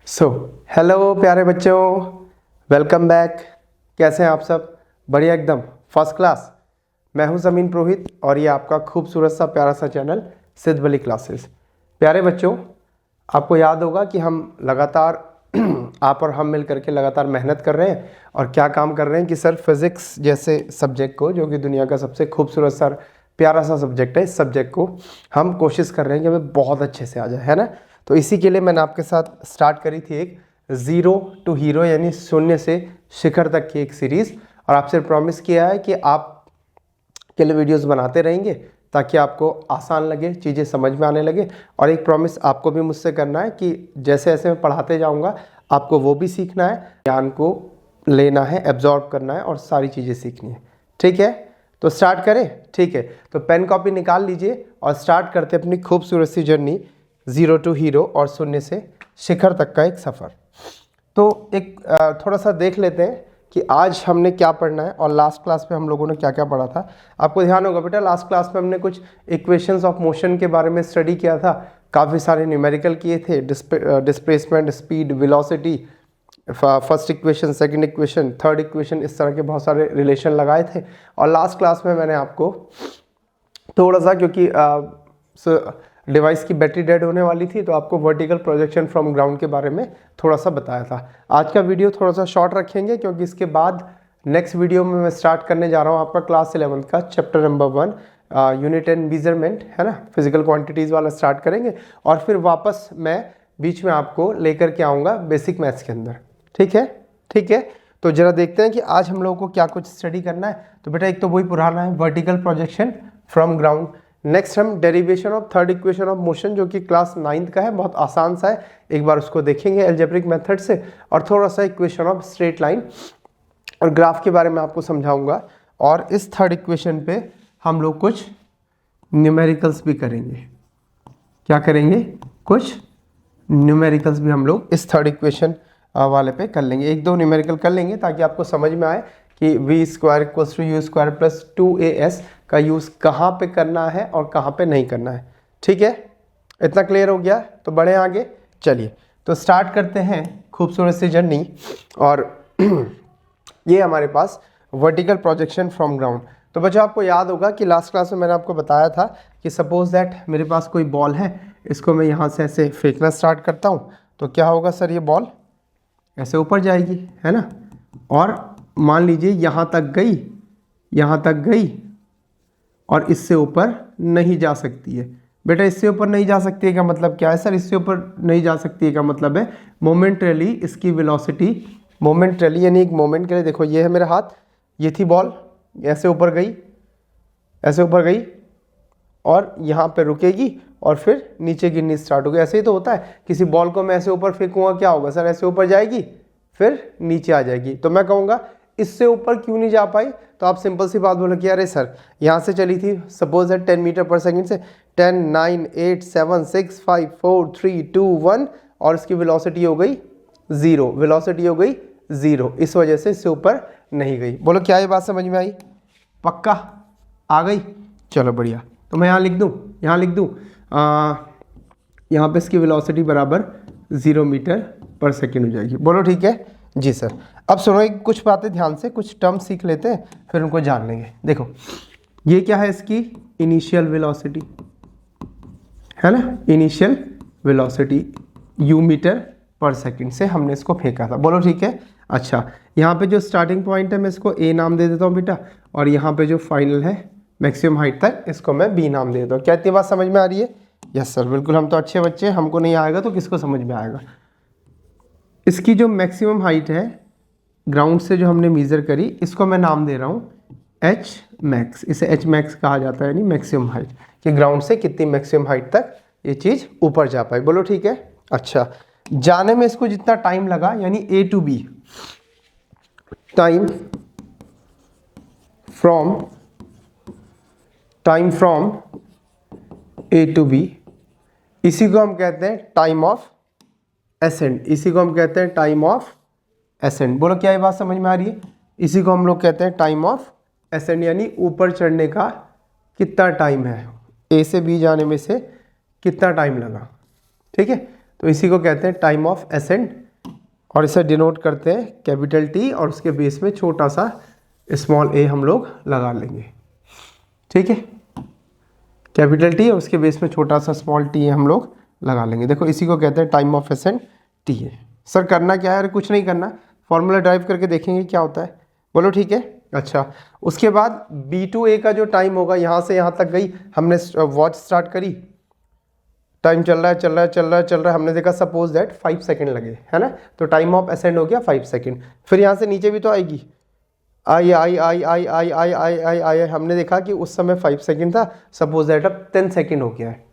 Hello प्यारे बच्चों, welcome back. कैसे हैं आप सब? बढ़िया, एकदम फर्स्ट क्लास। मैं हूं जमीन पुरोहित और ये आपका खूबसूरत सा प्यारा सा चैनल सिद्ध वली क्लासेस। प्यारे बच्चों, आपको याद होगा कि हम लगातार आप और हम मिल करके लगातार मेहनत कर रहे हैं और क्या काम कर रहे हैं कि सर फिज़िक्स जैसे सब्जेक्ट को, जो कि दुनिया का सबसे खूबसूरत सा प्यारा सा सब्जेक्ट है, इस सब्जेक्ट को हम कोशिश कर रहे हैं कि हमें बहुत अच्छे से आ जाए, है ना। तो इसी के लिए मैंने आपके साथ स्टार्ट करी थी एक ज़ीरो टू हीरो यानी शून्य से शिखर तक की एक सीरीज़, और आपसे प्रॉमिस किया है कि आप के लिए वीडियोस बनाते रहेंगे ताकि आपको आसान लगे, चीज़ें समझ में आने लगे। और एक प्रॉमिस आपको भी मुझसे करना है कि जैसे जैसे मैं पढ़ाते जाऊंगा आपको वो भी सीखना है, ज्ञान को लेना है, एब्जॉर्ब करना है और सारी चीज़ें सीखनी है। ठीक है, तो स्टार्ट करें। ठीक है, तो पेन कॉपी निकाल लीजिए और स्टार्ट करते अपनी खूबसूरत सी जर्नी ज़ीरो टू हीरो और शून्य से शिखर तक का एक सफ़र। तो एक थोड़ा सा देख लेते हैं कि आज हमने क्या पढ़ना है और लास्ट क्लास में हम लोगों ने क्या क्या पढ़ा था। आपको ध्यान होगा बेटा, लास्ट क्लास में हमने कुछ इक्वेशंस ऑफ मोशन के बारे में स्टडी किया था, काफ़ी सारे न्यूमेरिकल किए थे, displacement, speed, velocity, first equation, second equation, third equation, इस तरह के बहुत सारे रिलेशन लगाए थे। और लास्ट क्लास में मैंने आपको थोड़ा सा, क्योंकि डिवाइस की बैटरी डेड होने वाली थी, तो आपको वर्टिकल प्रोजेक्शन फ्रॉम ग्राउंड के बारे में थोड़ा सा बताया था। आज का वीडियो थोड़ा सा शॉर्ट रखेंगे क्योंकि इसके बाद नेक्स्ट वीडियो में मैं स्टार्ट करने जा रहा हूँ आपका क्लास 11 का chapter number 1 unit and measurement, है ना, फिजिकल क्वांटिटीज़ वाला स्टार्ट करेंगे। और फिर वापस मैं बीच में आपको लेकर के आऊँगा बेसिक मैथ्स के अंदर। ठीक है, ठीक है। तो जरा देखते हैं कि आज हम लोगों को क्या कुछ स्टडी करना है। तो बेटा एक तो वही पुराना है, vertical projection from ground. Next हम derivation of third equation of motion, जो कि क्लास 9th का है, बहुत आसान सा है, एक बार उसको देखेंगे एल्जेब्रिक मेथड से। और थोड़ा सा इक्वेशन ऑफ स्ट्रेट लाइन और ग्राफ के बारे में आपको समझाऊंगा। और इस थर्ड इक्वेशन पे हम लोग कुछ न्यूमेरिकल्स भी करेंगे। क्या करेंगे? कुछ न्यूमेरिकल्स भी हम लोग इस थर्ड इक्वेशन वाले पे कर लेंगे। एक दो न्यूमेरिकल कर लेंगे ताकि आपको समझ में आए कि v square equals to u square plus 2as का यूज़ कहाँ पे करना है और कहाँ पे नहीं करना है। ठीक है, इतना क्लियर हो गया? तो बढ़े आगे, चलिए तो स्टार्ट करते हैं खूबसूरत सी जर्नी। और ये हमारे पास वर्टिकल प्रोजेक्शन फ्रॉम ग्राउंड। तो बच्चों आपको याद होगा कि लास्ट क्लास में मैंने आपको बताया था कि सपोज दैट मेरे पास कोई बॉल है, इसको मैं यहाँ से ऐसे फेंकना स्टार्ट करता हूँ, तो क्या होगा सर? ये बॉल ऐसे ऊपर जाएगी, है ना। और मान लीजिए यहाँ तक गई, यहाँ तक गई और इससे ऊपर नहीं जा सकती है। बेटा इससे ऊपर नहीं जा सकती है का मतलब क्या है सर? इससे ऊपर नहीं जा सकती है का मतलब है मोमेंटली इसकी वेलोसिटी, मोमेंटली यानी एक मोमेंट के लिए, देखो ये है मेरा हाथ, ये थी बॉल, ऐसे ऊपर गई, ऐसे ऊपर गई और यहाँ पे रुकेगी और फिर नीचे गिरनी स्टार्ट हो गई। ऐसे ही तो होता है, किसी बॉल को मैं ऐसे ऊपर फेंकूंगा, क्या होगा सर? ऐसे ऊपर जाएगी फिर नीचे आ जाएगी। तो मैं कहूँगा इससे ऊपर क्यों नहीं जा पाई? तो आप सिंपल सी बात बोलो कि अरे सर यहाँ से चली थी सपोज दैट 10 मीटर पर सेकंड से, 10 9 8 7 6 5 4 3 2 1 और इसकी वेलोसिटी हो गई 0, वेलोसिटी हो गई 0, इस वजह से इससे ऊपर नहीं गई। बोलो क्या ये बात समझ में आई? पक्का आ गई? चलो बढ़िया। तो मैं यहाँ लिख दूँ, यहाँ लिख दूँ, यहाँ पे इसकी वेलोसिटी बराबर 0 मीटर पर सेकेंड हो जाएगी। बोलो ठीक है जी सर। अब सुनो, एक कुछ बातें ध्यान से, कुछ टर्म सीख लेते हैं फिर उनको जान लेंगे। देखो ये क्या है? इसकी इनिशियल वेलोसिटी, है ना, इनिशियल वेलोसिटी u मीटर पर सेकंड से हमने इसको फेंका था। बोलो ठीक है। अच्छा, यहाँ पे जो स्टार्टिंग पॉइंट है मैं इसको a नाम दे देता हूँ बेटा, और यहाँ पे जो फाइनल है मैक्सिमम हाइट तक, इसको मैं b नाम दे देता हूँ। क्या इतनी बात समझ में आ रही है? यस सर, बिल्कुल, हम तो अच्छे बच्चे हैं, हमको नहीं आएगा तो किसको समझ में आएगा। इसकी जो मैक्सिमम हाइट है ग्राउंड से जो हमने मेज़र करी, इसको मैं नाम दे रहा हूँ h मैक्स। इसे h मैक्स कहा जाता है, यानी मैक्सिमम हाइट, कि ग्राउंड से कितनी मैक्सिमम हाइट तक ये चीज़ ऊपर जा पाए। बोलो ठीक है। अच्छा, जाने में इसको जितना टाइम लगा, यानी a to b, time from a to b, इसी को हम कहते हैं टाइम ऑफ एसेंड, इसी को हम कहते हैं टाइम ऑफ एसेंड। बोलो क्या ये बात समझ में आ रही है? इसी को हम लोग कहते हैं टाइम ऑफ एसेंड, यानी ऊपर चढ़ने का कितना टाइम है, ए से बी जाने में से कितना टाइम लगा। ठीक है, तो इसी को कहते हैं टाइम ऑफ एसेंट, और इसे डिनोट करते हैं कैपिटल टी और उसके बेस में छोटा सा स्मॉल ए हम लोग लगा लेंगे। ठीक है, कैपिटल टी और उसके बेस में छोटा सा स्मॉल टी हम लोग लगा लेंगे। देखो इसी को कहते हैं टाइम ऑफ एसेंट टी है। सर करना क्या है? अरे कुछ नहीं करना, फॉर्मूला ड्राइव करके देखेंगे क्या होता है। बोलो ठीक है। अच्छा, उसके बाद B2A का जो टाइम होगा, यहाँ से यहाँ तक गई, हमने वॉच स्टार्ट करी, टाइम चल रहा है चल रहा है चल रहा है चल रहा है, हमने देखा सपोज दैट 5 सेकंड लगे, है ना, तो टाइम ऑफ एसेंड हो गया 5 सेकंड। फिर यहाँ से नीचे भी तो आएगी, आई आई आई आई आई आई आई आई आई, हमने देखा कि उस समय 5 सेकंड था, सपोज दैट अब 10 सेकंड हो गया है।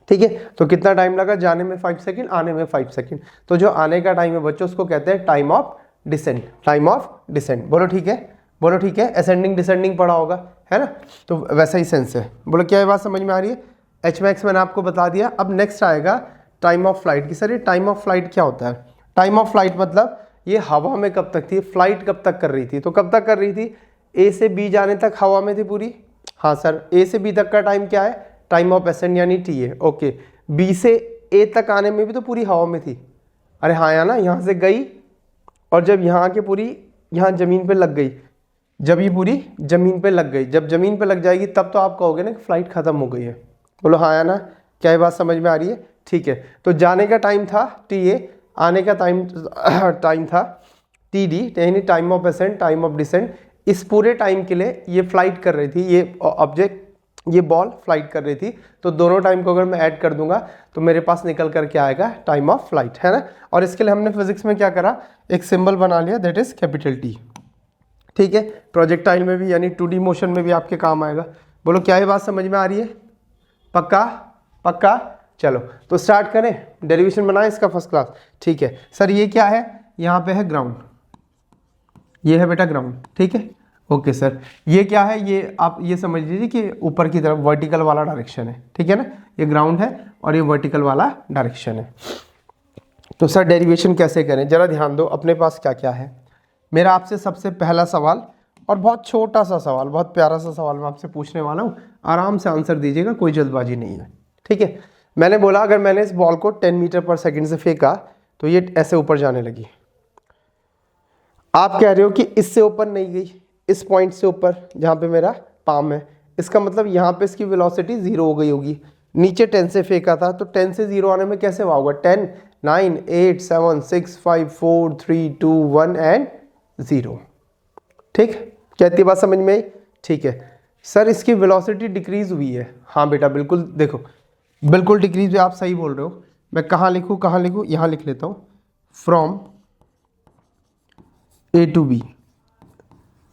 ठीक है, तो कितना टाइम लगा? जाने में 5 सेकंड, आने में 5 सेकंड। तो जो आने का टाइम है बच्चों, उसको कहते हैं time of descent, time of descent. बोलो ठीक है, बोलो ठीक है। असेंडिंग डिसेंडिंग पढ़ा होगा, है ना, तो वैसा ही सेंस है। बोलो क्या ये बात समझ में आ रही है? Hmax मैंने आपको बता दिया। अब नेक्स्ट आएगा टाइम ऑफ फ्लाइट की। सर ये टाइम ऑफ फ्लाइट क्या होता है? टाइम ऑफ फ्लाइट मतलब ये हवा में कब तक थी, फ्लाइट कब तक कर रही थी, तो कब तक कर रही थी? ए से बी जाने तक हवा में थी पूरी। हाँ सर, ए से बी तक का टाइम क्या है? टाइम ऑफ एसेंट यानी टी है। ओके, बी से ए तक आने में भी तो पूरी हवा में थी। अरे हाँ या ना, यहाँ से गई और जब यहाँ के पूरी यहाँ ज़मीन पे लग गई, जब ये पूरी ज़मीन पे लग गई, जब ज़मीन पे लग जाएगी तब तो आप कहोगे ना कि फ़्लाइट ख़त्म हो गई है। बोलो हाँ या ना, क्या ये बात समझ में आ रही है? ठीक है, तो जाने का टाइम था TA, आने का टाइम था TD, यानी time of ascent, time of descent. इस पूरे टाइम के लिए ये फ्लाइट कर रही थी, ये ऑब्जेक्ट, ये बॉल फ्लाइट कर रही थी। तो दोनों टाइम को अगर मैं ऐड कर दूंगा तो मेरे पास निकल कर क्या आएगा? टाइम ऑफ फ्लाइट, है ना। और इसके लिए हमने फिजिक्स में क्या करा? एक सिंबल बना लिया, दैट इज कैपिटल T। ठीक है, प्रोजेक्टाइल में भी यानी 2D मोशन में भी आपके काम आएगा। बोलो क्या ये बात समझ में आ रही है? पक्का पक्का? चलो तो स्टार्ट करें, डेरिवेशन बनाएं इसका फर्स्ट क्लास। ठीक है सर, ये क्या है? यहाँ पे है ग्राउंड, ये है बेटा ग्राउंड। ठीक है, ओके सर, ये क्या है? ये आप ये समझ लीजिए कि ऊपर की तरफ वर्टिकल वाला डायरेक्शन है। ठीक है ना, ये ग्राउंड है और ये वर्टिकल वाला डायरेक्शन है। तो सर डेरिवेशन कैसे करें? जरा ध्यान दो, अपने पास क्या क्या है। मेरा आपसे सबसे पहला सवाल, और बहुत छोटा सा सवाल, बहुत प्यारा सा सवाल मैं आपसे पूछने वाला हूँ, आराम से आंसर दीजिएगा, कोई जल्दबाजी नहीं है। ठीक है, मैंने बोला अगर मैंने इस बॉल को 10 मीटर पर सेकंड से फेंका तो ये ऐसे ऊपर जाने लगी। आप कह रहे हो कि इससे ऊपर नहीं गई, इस पॉइंट से ऊपर जहाँ पे मेरा पाम है, इसका मतलब यहाँ पे इसकी वेलोसिटी 0 हो गई होगी। नीचे 10 से फेंका था तो 10 से 0 आने में कैसे हुआ होगा? 10 9 8 7 6 5 4 3 2 1 एंड 0। ठीक, क्या इतनी बात समझ में आई? ठीक है सर, इसकी वेलोसिटी डिक्रीज हुई है। हाँ बेटा बिल्कुल, देखो बिल्कुल डिक्रीज हुई, आप सही बोल रहे हो। मैं कहाँ लिखूँ, कहाँ लिखूँ? यहाँ लिख लेता हूँ, फ्रॉम A to B।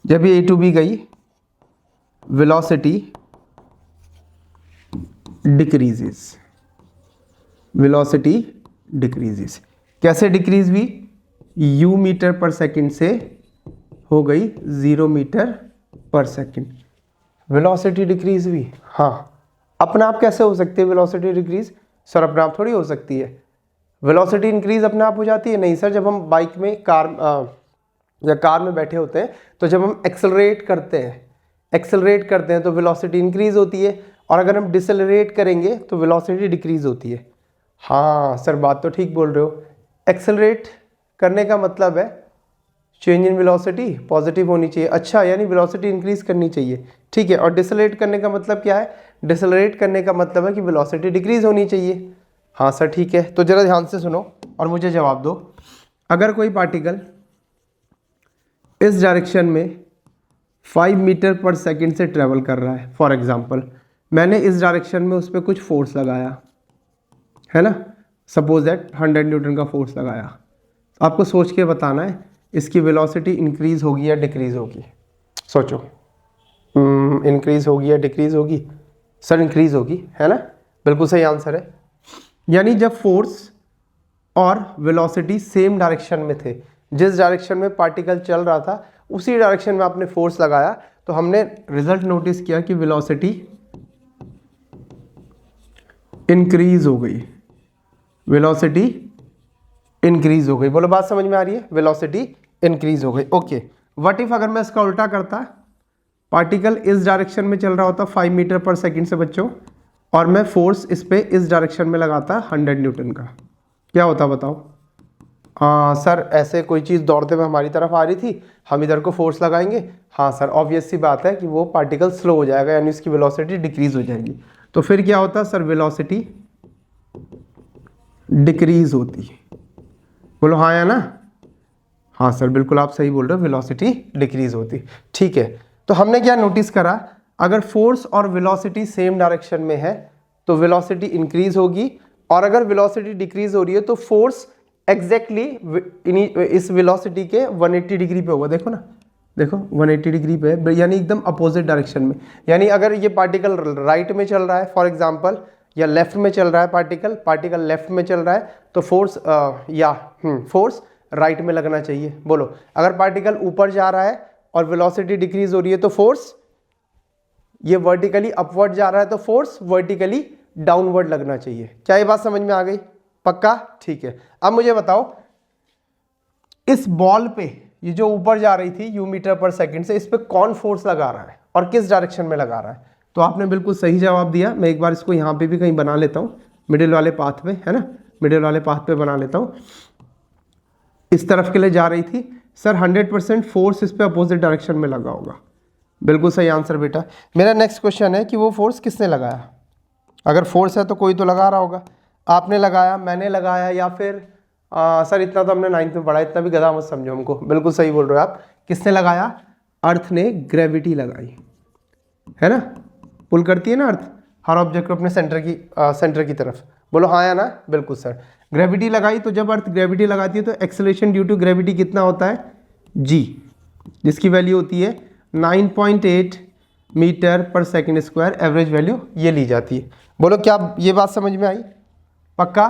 जब ये A to B गई, वेलोसिटी डिक्रीजेस, वेलोसिटी डिक्रीजेस। कैसे डिक्रीज हुई? U मीटर पर सेकंड से हो गई 0 मीटर पर सेकंड, वेलोसिटी डिक्रीज हुई। हाँ, अपने आप कैसे हो सकती है वेलोसिटी डिक्रीज? सर अपने आप थोड़ी हो सकती है, वेलोसिटी इंक्रीज अपने आप हो जाती है? नहीं सर, जब हम बाइक में या कार में बैठे होते हैं तो जब हम एक्सेलरेट करते हैं तो वेलोसिटी इंक्रीज होती है, और अगर हम डिसेलरेट करेंगे तो वेलोसिटी डिक्रीज होती है। हाँ सर, बात तो ठीक बोल रहे हो। एक्सेलरेट करने का मतलब है चेंज इन वेलोसिटी पॉजिटिव होनी चाहिए। अच्छा, यानी वेलोसिटी इंक्रीज करनी चाहिए। ठीक है, और डिसेलरेट करने का मतलब क्या है? डिसेलरेट करने का मतलब है कि वेलोसिटी डिक्रीज होनी चाहिए। हाँ सर ठीक है, तो जरा ध्यान से सुनो और मुझे जवाब दो। अगर कोई पार्टिकल इस डायरेक्शन में 5 मीटर पर सेकंड से ट्रेवल कर रहा है, फॉर एग्जांपल मैंने इस डायरेक्शन में उस पर कुछ फोर्स लगाया, है ना, सपोज दैट 100 न्यूटन का फोर्स लगाया, आपको सोच के बताना है इसकी वेलोसिटी इंक्रीज होगी या डिक्रीज होगी। सोचो, इंक्रीज होगी या डिक्रीज होगी? सर इंक्रीज होगी, है ना, बिल्कुल सही आंसर है। यानी जब फोर्स और वेलोसिटी सेम डायरेक्शन में थे, जिस डायरेक्शन में पार्टिकल चल रहा था उसी डायरेक्शन में आपने फोर्स लगाया, तो हमने रिजल्ट नोटिस किया कि वेलोसिटी इंक्रीज हो गई, वेलोसिटी इंक्रीज हो गई। बोलो बात समझ में आ रही है? वेलोसिटी इंक्रीज हो गई। ओके, व्हाट इफ अगर मैं इसका उल्टा करता, पार्टिकल इस डायरेक्शन में चल रहा होता 5 मीटर पर सेकंड से बच्चों, और मैं फोर्स इस पे इस डायरेक्शन में लगाता 100 न्यूटन का, क्या होता बताओ। सर ऐसे कोई चीज़ दौड़ते हुए हमारी तरफ आ रही थी, हम इधर को फोर्स लगाएंगे, हाँ सर ऑब्वियस सी बात है कि वो पार्टिकल स्लो हो जाएगा, यानी उसकी वेलोसिटी डिक्रीज हो जाएगी। तो फिर क्या होता सर, वेलोसिटी डिक्रीज होती है। बोलो हाँ या ना। हाँ सर बिल्कुल आप सही बोल रहे हो, वेलोसिटी डिक्रीज होती। ठीक है, तो हमने क्या नोटिस करा, अगर फोर्स और वेलोसिटी सेम डायरेक्शन में है तो वेलोसिटी इंक्रीज होगी, और अगर वेलोसिटी डिक्रीज हो रही है तो फोर्स एग्जैक्टली इस वेलोसिटी के 180 डिग्री पे होगा। देखो ना, देखो 180 डिग्री पे, यानी एकदम अपोजिट डायरेक्शन में। यानी अगर ये पार्टिकल राइट में चल रहा है फॉर एग्जांपल, या लेफ्ट में चल रहा है पार्टिकल लेफ्ट में चल रहा है, तो फोर्स फोर्स राइट में लगना चाहिए। बोलो, अगर पार्टिकल ऊपर जा रहा है और वेलोसिटी डिक्रीज हो रही है तो फोर्स ये वर्टिकली अपवर्ड जा रहा है तो फोर्स वर्टिकली डाउनवर्ड लगना चाहिए। क्या ये बात समझ में आ गई? पक्का? ठीक है। अब मुझे बताओ, इस बॉल पे ये जो ऊपर जा रही थी u मीटर पर सेकंड से, इस पे कौन फोर्स लगा रहा है और किस डायरेक्शन में लगा रहा है? तो आपने बिल्कुल सही जवाब दिया। मैं एक बार इसको यहाँ पे भी कहीं बना लेता हूँ, मिडिल वाले पाथ पे, है ना, मिडिल वाले पाथ पे बना लेता हूँ। इस तरफ के लिए जा रही थी सर, 100% फोर्स इस पे अपोजिट डायरेक्शन में लगा होगा। बिल्कुल सही आंसर बेटा। मेरा नेक्स्ट क्वेश्चन है कि वो फोर्स किसने लगाया? अगर फोर्स है तो कोई तो लगा रहा होगा, आपने लगाया, मैंने लगाया, या फिर सर इतना तो हमने 9th में पढ़ा, इतना भी गधा मत समझो हमको। बिल्कुल सही बोल रहे हो आप। किसने लगाया? अर्थ ने ग्रेविटी लगाई, है ना, पुल करती है ना अर्थ हर ऑब्जेक्ट को अपने सेंटर की तरफ। बोलो हाँ या ना। बिल्कुल सर, ग्रेविटी लगाई। तो जब अर्थ ग्रेविटी लगाती है तो एक्सेलरेशन ड्यू टू ग्रेविटी कितना होता है? g, जिसकी वैल्यू होती है 9.8 मीटर पर सेकंड स्क्वायर, एवरेज वैल्यू ये ली जाती है। बोलो क्या ये बात समझ में आई? पक्का?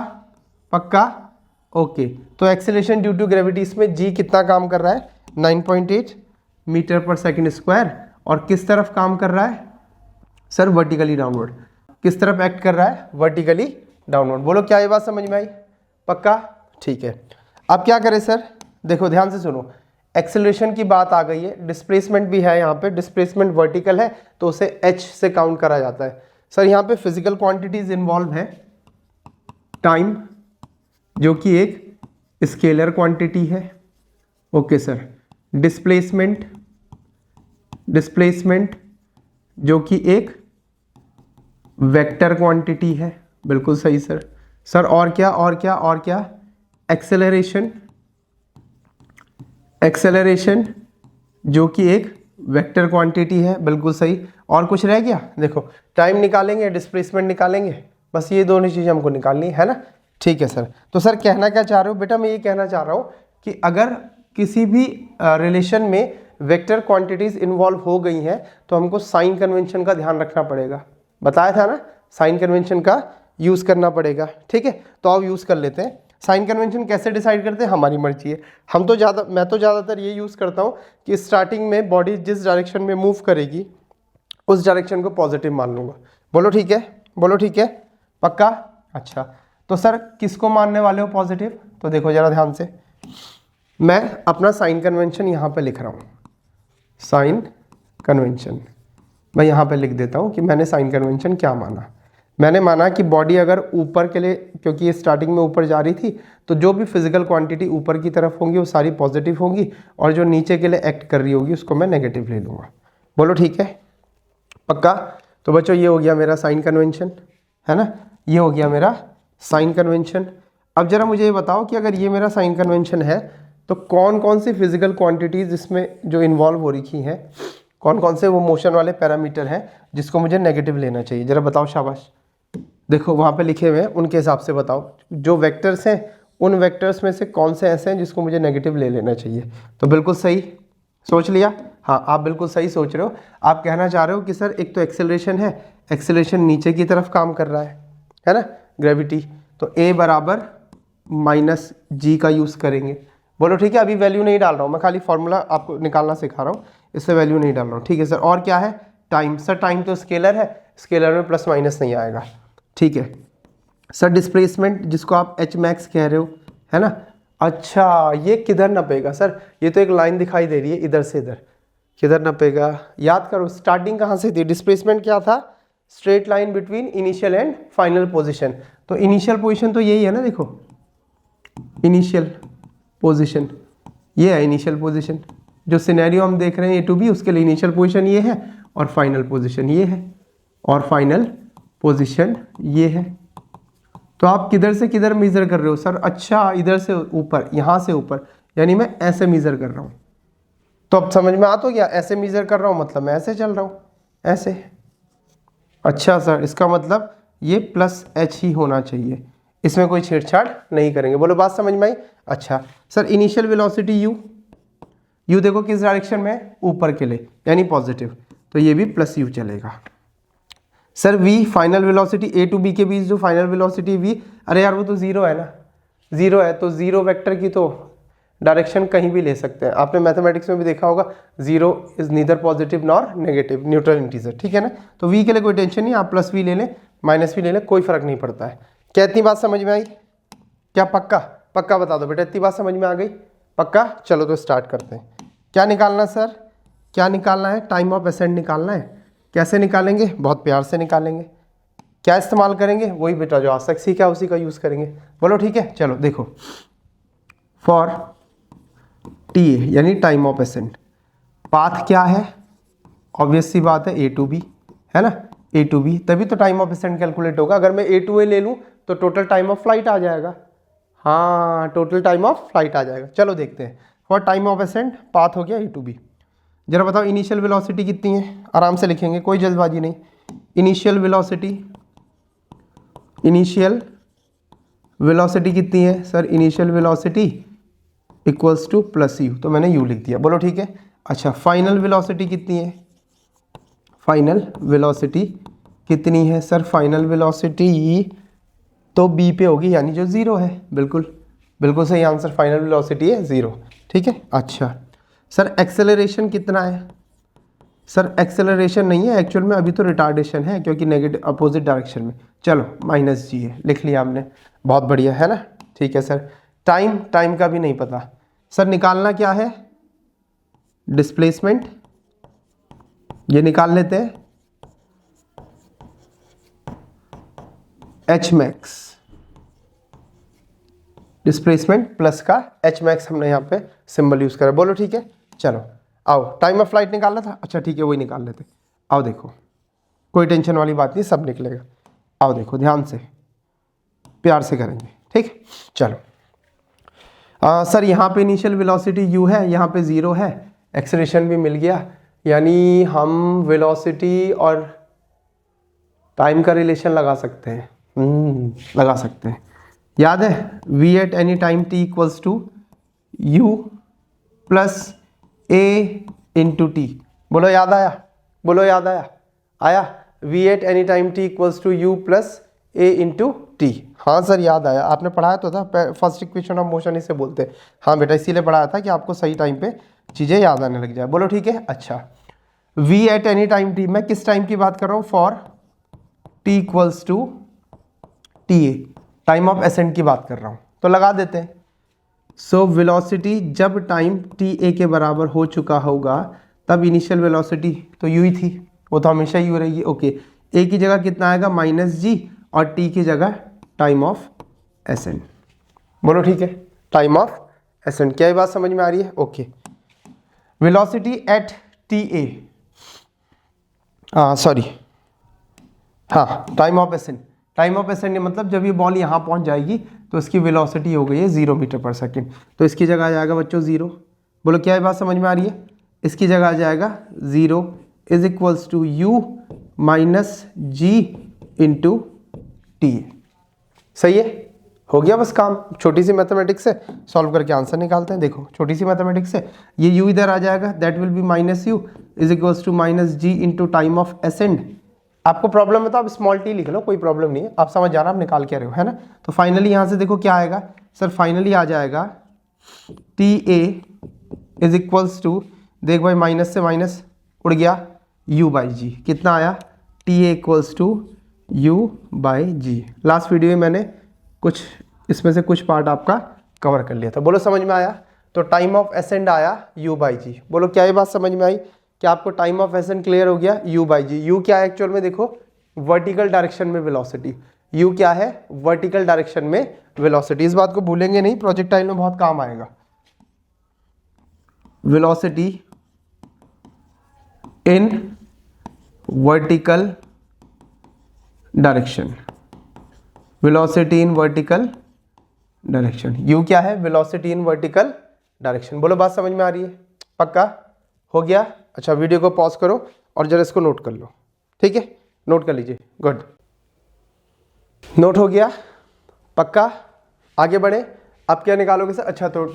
पक्का? ओके। तो एक्सेलरेशन ड्यू टू ग्रेविटी इसमें g कितना काम कर रहा है? 9.8 मीटर पर सेकंड स्क्वायर। और किस तरफ काम कर रहा है सर? Vertically downward. किस तरफ एक्ट कर रहा है? Vertically downward. बोलो क्या ये बात समझ में आई? पक्का? ठीक है। अब क्या करें सर? देखो ध्यान से सुनो, एक्सेलरेशन की बात आ गई है, डिस्प्लेसमेंट भी है यहाँ पे। डिस्प्लेसमेंट वर्टिकल है तो उसे h से काउंट करा जाता है। सर यहाँ पे फिजिकल क्वांटिटीज इन्वॉल्व है। टाइम जो कि एक स्केलर क्वांटिटी है, ओके सर। डिस्प्लेसमेंट जो कि एक वेक्टर क्वांटिटी है, बिल्कुल सही सर। सर और क्या? एक्सेलरेशन जो कि एक वेक्टर क्वांटिटी है, बिल्कुल सही। और कुछ रह गया? देखो, टाइम निकालेंगे, डिस्प्लेसमेंट निकालेंगे, बस ये दोनों चीज़ें हमको निकालनी है ना। ठीक है सर। तो सर कहना क्या चाह रहे हो बेटा? मैं ये कहना चाह रहा हूँ कि अगर किसी भी रिलेशन में वेक्टर क्वांटिटीज इन्वॉल्व हो गई हैं तो हमको साइन कन्वेंशन का ध्यान रखना पड़ेगा। बताया था ना, साइन कन्वेंशन का यूज़ करना पड़ेगा। ठीक है, तो अब यूज़ कर लेते हैं। साइन कन्वेंशन कैसे डिसाइड करते हैं? हमारी मर्जी है। मैं तो ज़्यादातर ये यूज़ करता हूँ कि स्टार्टिंग में बॉडी जिस डायरेक्शन में मूव करेगी उस डायरेक्शन को पॉजिटिव मान लूँगा। बोलो ठीक है? बोलो ठीक है? पक्का? अच्छा, तो सर किसको मानने वाले हो पॉजिटिव? तो देखो ज़रा ध्यान से, मैं अपना साइन कन्वेंशन यहाँ पे लिख रहा हूँ। साइन कन्वेंशन मैं यहाँ पे लिख देता हूँ कि मैंने साइन कन्वेंशन क्या माना। मैंने माना कि बॉडी अगर ऊपर के लिए, क्योंकि ये स्टार्टिंग में ऊपर जा रही थी, तो जो भी फिजिकल क्वांटिटी ऊपर की तरफ होंगी वो सारी पॉजिटिव होंगी, और जो नीचे के लिए एक्ट कर रही होगी उसको मैं नेगेटिव ले लूँगा। बोलो ठीक है? पक्का? तो बच्चों ये हो गया मेरा साइन कन्वेंशन, है ना, ये हो गया मेरा साइन कन्वेंशन। अब जरा मुझे ये बताओ कि अगर ये मेरा साइन कन्वेंशन है तो कौन कौन सी फिजिकल क्वांटिटीज़ इसमें जो इन्वॉल्व हो रखी हैं, कौन कौन से वो मोशन वाले पैरामीटर हैं जिसको मुझे नेगेटिव लेना चाहिए? जरा बताओ, शाबाश। देखो वहाँ पे लिखे हुए हैं, उनके हिसाब से बताओ। जो वेक्टर्स हैं उन वेक्टर्स में से कौन से ऐसे हैं जिसको मुझे नेगेटिव ले लेना चाहिए? तो बिल्कुल सही सोच लिया। हाँ, आप बिल्कुल सही सोच रहे हो। आप कहना चाह रहे हो कि सर एक तो एक्सेलरेशन है, एक्सेलरेशन नीचे की तरफ काम कर रहा है ना, ग्रेविटी, तो a बराबर माइनस जी का यूज़ करेंगे। बोलो ठीक है? अभी वैल्यू नहीं डाल रहा हूँ मैं, खाली फॉर्मूला आपको निकालना सिखा रहा हूँ, इससे वैल्यू नहीं डाल रहा हूँ। ठीक है सर। और क्या है? टाइम। सर टाइम तो स्केलर है, स्केलर में प्लस माइनस नहीं आएगा। ठीक है सर। डिस्प्लेसमेंट जिसको आप एच मैक्स कह रहे हो, है ना। अच्छा, ये किधर नपेगा सर? ये तो एक लाइन दिखाई दे रही है इधर से इधर, किधर नपेगा? याद करो, स्टार्टिंग कहाँ से थी? डिस्प्लेसमेंट क्या था? Straight line between initial and final position. तो इनिशियल पोजीशन तो यही है ना, देखो इनिशियल पोजीशन, ये है इनिशियल पोजीशन। जो सिनेरियो हम देख रहे हैं ए टू बी, उसके लिए इनिशियल पोजीशन ये है और फाइनल पोजीशन ये है और फाइनल पोजीशन ये है। तो आप किधर से किधर मेजर कर रहे हो सर? अच्छा, इधर से ऊपर, यहाँ से ऊपर, यानी मैं ऐसे मेजर कर रहा हूँ। तो अब समझ में आ तो गया, ऐसे मेजर कर रहा हूँ मतलब मैं ऐसे चल रहा हूँ, ऐसे। अच्छा सर, इसका मतलब ये प्लस एच ही होना चाहिए, इसमें कोई छेड़छाड़ नहीं करेंगे। बोलो बात समझ में आई? अच्छा sir, initial velocity you, you देखो किस डायरेक्शन में है? ऊपर के लिए, यानी पॉजिटिव, तो ये भी प्लस यू चलेगा। Sir v, final velocity A to B के बीच जो फाइनल वेलोसिटी वी, अरे यार वो तो जीरो है ना, जीरो है, तो जीरो वेक्टर की तो डायरेक्शन कहीं भी ले सकते हैं। आपने मैथमेटिक्स में भी देखा होगा, zero is neither positive nor negative, neutral integer, ठीक है ना। तो वी के लिए कोई टेंशन नहीं, आप प्लस वी ले लें माइनस वी ले लें, कोई फर्क नहीं पड़ता है। क्या इतनी बात समझ में आई? क्या पक्का? पक्का बता दो बेटा, इतनी बात समझ में आ गई? पक्का? चलो तो स्टार्ट करते हैं। क्या निकालना सर? क्या निकालना है? टाइम ऑफ एसेंट निकालना है। कैसे निकालेंगे? बहुत प्यार से निकालेंगे। क्या इस्तेमाल करेंगे? वही बेटा जो आज तक सीखा उसी का यूज़ करेंगे। बोलो ठीक है। चलो देखो, फॉर टी ए यानी टाइम ऑफ एसेंट, पाथ क्या है? ऑब्वियस सी बात है ए टू बी, है ना, ए टू बी, तभी तो टाइम ऑफ एसेंट कैलकुलेट होगा। अगर मैं ए टू ए ले लूँ तो टोटल टाइम ऑफ फ्लाइट आ जाएगा। हाँ, टोटल टाइम ऑफ फ्लाइट आ जाएगा। चलो देखते हैं, for time of accent path हो गया ए टू बी। जरा बताओ इनिशियल वेलोसिटी कितनी है? आराम से लिखेंगे, कोई जल्दबाजी नहीं। इनिशियल वेलोसिटी, इनिशियल वेलोसिटी कितनी है sir? Initial velocity equals two plus you, तो मैंने यू लिख दिया। बोलो ठीक है। अच्छा, फाइनल वेलोसिटी कितनी है? फाइनल वेलोसिटी कितनी है सर? फाइनल वेलोसिटी तो बी पे होगी, यानी जो ज़ीरो है। बिल्कुल बिल्कुल सही आंसर, फाइनल वेलोसिटी है ज़ीरो, ठीक है। अच्छा सर, एक्सेलरेशन कितना है? सर एक्सेलरेशन नहीं है एक्चुअल में, अभी तो रिटार्डेशन है, क्योंकि नेगेटिव अपोजिट डायरेक्शन में। चलो माइनस जी है, लिख लिया हमने, बहुत बढ़िया, है ना। ठीक है सर, टाइम, टाइम का भी नहीं पता सर, निकालना क्या है? डिस्प्लेसमेंट, ये निकाल लेते हैं, एच मैक्स, डिस्प्लेसमेंट प्लस का एच मैक्स हमने यहाँ पे सिंबल यूज करा। बोलो ठीक है। चलो आओ, टाइम ऑफ फ्लाइट निकालना था, अच्छा ठीक है वही निकाल लेते। आओ देखो, कोई टेंशन वाली बात नहीं, सब निकलेगा। आओ देखो ध्यान से, प्यार से करेंगे, ठीक। चलो सर, यहाँ पे इनिशियल वेलोसिटी u है, यहाँ पे ज़ीरो है, एक्सेलरेशन भी मिल गया, यानी हम वेलोसिटी और टाइम का रिलेशन लगा सकते हैं। लगा सकते हैं, याद है v at any time t equals to u plus a into t. बोलो याद आया? बोलो याद आया? आया, v at any time t equals to u plus a into t. हाँ सर याद आया, आपने पढ़ाया तो था, फर्स्ट इक्वेशन ऑफ मोशन इसे बोलते हैं। हाँ बेटा, इसीलिए पढ़ाया था कि आपको सही टाइम पे चीज़ें याद आने लग जाए। बोलो ठीक है। अच्छा, v at any time t, मैं किस टाइम की बात कर रहा हूँ? For t equals to t a, time of ascent की बात कर रहा हूँ, तो लगा देते हैं। सो वेलोसिटी जब टाइम टी ए के बराबर हो चुका होगा, तब इनिशियल वेलोसिटी तो यू ही थी, वो तो हमेशा यू रहेगी। ओके, ए की जगह कितना आएगा? माइनस जी, और टी की जगह टाइम ऑफ एसेंट। बोलो ठीक है, टाइम ऑफ एसेंट। क्या ये बात समझ में आ रही है? Okay, velocity at T A, sorry, हाँ time of ascent. Time of ascent मतलब जब ये बॉल यहाँ पहुँच जाएगी तो इसकी वेलोसिटी हो गई है 0 मीटर पर सेकेंड, तो इसकी जगह आ जाएगा बच्चों 0। बोलो क्या ये बात समझ में आ रही है? इसकी जगह आ जाएगा 0 is equals to u minus g into t. सही है, हो गया बस काम। छोटी सी मैथमेटिक्स से सॉल्व करके आंसर निकालते हैं। देखो छोटी सी मैथमेटिक्स से, ये यू इधर आ जाएगा, that will be minus u is equals to minus g into time of ascent. आपको प्रॉब्लम है तो आप स्मॉल टी लिख लो, कोई प्रॉब्लम नहीं है, आप समझ जाना आप निकाल के रहे हो, है ना। तो फाइनली यहाँ से देखो क्या आएगा सर, फाइनली आ जाएगा t a is equals to, देख भाई माइनस से माइनस उड़ गया, यू बाई जी। कितना आया? T a equals to you by g. Last video में मैंने कुछ इसमें से कुछ पार्ट आपका कवर कर लिया था। बोलो समझ में आया? तो टाइम ऑफ एसेंट आया यू बाई जी। बोलो क्या ये बात समझ में आई? क्या आपको टाइम ऑफ एसेंट क्लियर हो गया? You by ji. यू क्या है एक्चुअल में? देखो वर्टिकल डायरेक्शन में वेलोसिटी, u क्या है, वर्टिकल डायरेक्शन में वेलोसिटी। इस बात को भूलेंगे नहीं, प्रोजेक्टाइल में बहुत काम आएगा। Velocity in vertical direction, velocity in vertical direction, u क्या है, वेलोसिटी इन वर्टिकल डायरेक्शन। बोलो बात समझ में आ रही है, पक्का हो गया। अच्छा वीडियो को पॉज करो और जरा इसको नोट कर लो, ठीक है, नोट कर लीजिए, गुड, नोट हो गया, पक्का। आगे बढ़े, अब क्या निकालोगे सर? अच्छा तो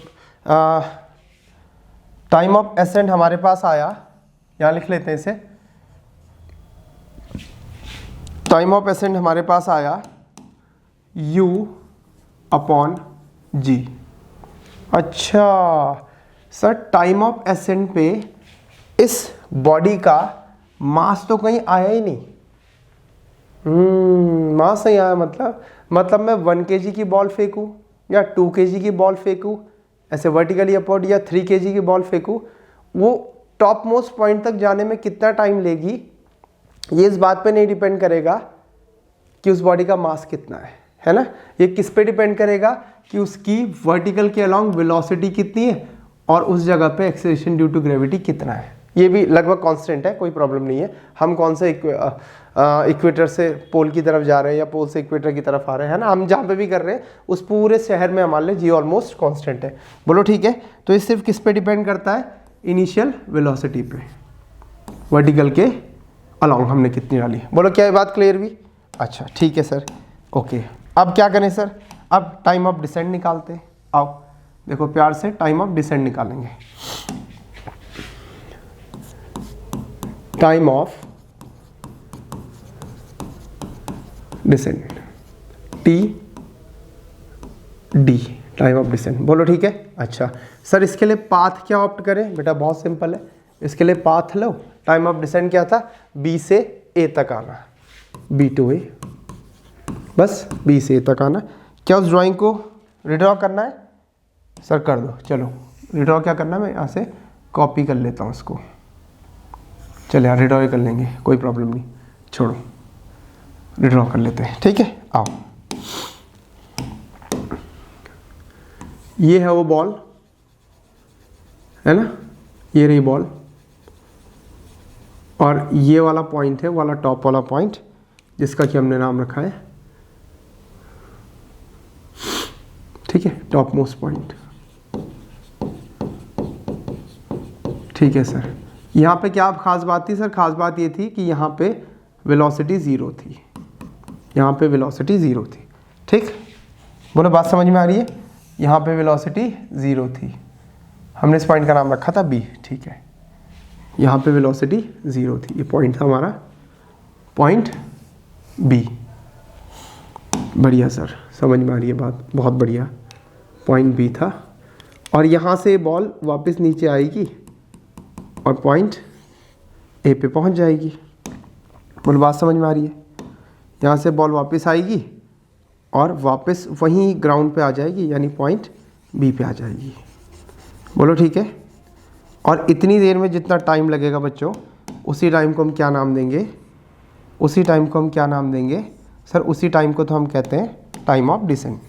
टाइम ऑफ एसेंट हमारे पास आया, यहाँ लिख लेते हैं इसे, टाइम ऑफ एसेंट हमारे पास आया u अपॉन g। अच्छा सर, टाइम ऑफ एसेंट पे इस बॉडी का मास तो कहीं आया ही नहीं। मास नहीं आया, मतलब मैं 1 kg की बॉल फेंकूं या 2 kg की बॉल फेंकूं, ऐसे वर्टिकली अपवर्ड, या 3 kg की बॉल फेंकूं, वो टॉप मोस्ट पॉइंट तक जाने में कितना टाइम लेगी, ये इस बात पे नहीं डिपेंड करेगा कि उस बॉडी का मास कितना है ना। ये किस पे डिपेंड करेगा कि उसकी वर्टिकल के अलोंग वेलोसिटी कितनी है और उस जगह पे एक्सेलरेशन ड्यू टू ग्रेविटी कितना है। ये भी लगभग कांस्टेंट है, कोई प्रॉब्लम नहीं है। हम कौन से इक्वेटर से पोल की तरफ जा रहे हैं या पोल से इक्वेटर की तरफ आ रहे हैं ना, हम जहाँ पे भी कर रहे हैं उस पूरे शहर में मान लें जी ऑलमोस्ट कांस्टेंट है। बोलो ठीक है। तो ये सिर्फ किस पे डिपेंड करता है, इनिशियल वेलोसिटी पे, वर्टिकल के अलोंग हमने कितनी डाली। बोलो क्या ये बात क्लियर हुई? अच्छा ठीक है सर, ओके। अब क्या करें सर, अब टाइम ऑफ डिसेंट निकालते हैं। आओ देखो प्यार से टाइम ऑफ डिसेंट निकालेंगे। Time of descent, t d, time of descent. बोलो ठीक है। अच्छा सर, इसके लिए पाथ क्या ऑप्ट करें? बेटा बहुत सिंपल है, इसके लिए पाथ लो। टाइम ऑफ डिसेंट क्या था, बी से ए तक आना, बी टू ए, बस बी से ए तक आना। क्या उस ड्राइंग को रिड्रॉ करना है? सर कर दो, चलो रिड्रॉ क्या करना है, मैं यहाँ से कॉपी कर लेता हूँ इसको। चलिए यार रिड्रॉ कर लेंगे, कोई प्रॉब्लम नहीं, छोड़ो रिड्रॉ कर लेते हैं, ठीक है। आओ, ये है वो बॉल, है ना, ये रही बॉल, और ये वाला पॉइंट है, वाला टॉप वाला पॉइंट, जिसका कि हमने नाम रखा है, ठीक है, टॉप मोस्ट पॉइंट। ठीक है सर, यहाँ पे क्या खास बात थी सर? खास बात ये थी कि यहाँ पे वेलोसिटी ज़ीरो थी, यहाँ पे वेलोसिटी ज़ीरो थी, ठीक। बोलो बात समझ में आ रही है? यहाँ पे वेलोसिटी ज़ीरो थी, हमने इस पॉइंट का नाम रखा था बी, ठीक है। यहाँ पे वेलोसिटी ज़ीरो थी, ये पॉइंट था हमारा पॉइंट बी। बढ़िया सर, समझ में आ रही है बात, बहुत बढ़िया। पॉइंट बी था, और यहाँ से बॉल वापस नीचे आएगी और पॉइंट ए पे पहुँच जाएगी। बोलो बात समझ में आ रही है? यहाँ से बॉल वापस आएगी और वापस वहीं ग्राउंड पे आ जाएगी, यानी पॉइंट बी पे आ जाएगी। बोलो ठीक है। और इतनी देर में जितना टाइम लगेगा बच्चों, उसी टाइम को हम क्या नाम देंगे? उसी टाइम को हम क्या नाम देंगे सर? उसी टाइम को तो हम कहते हैं टाइम ऑफ डिसेंट।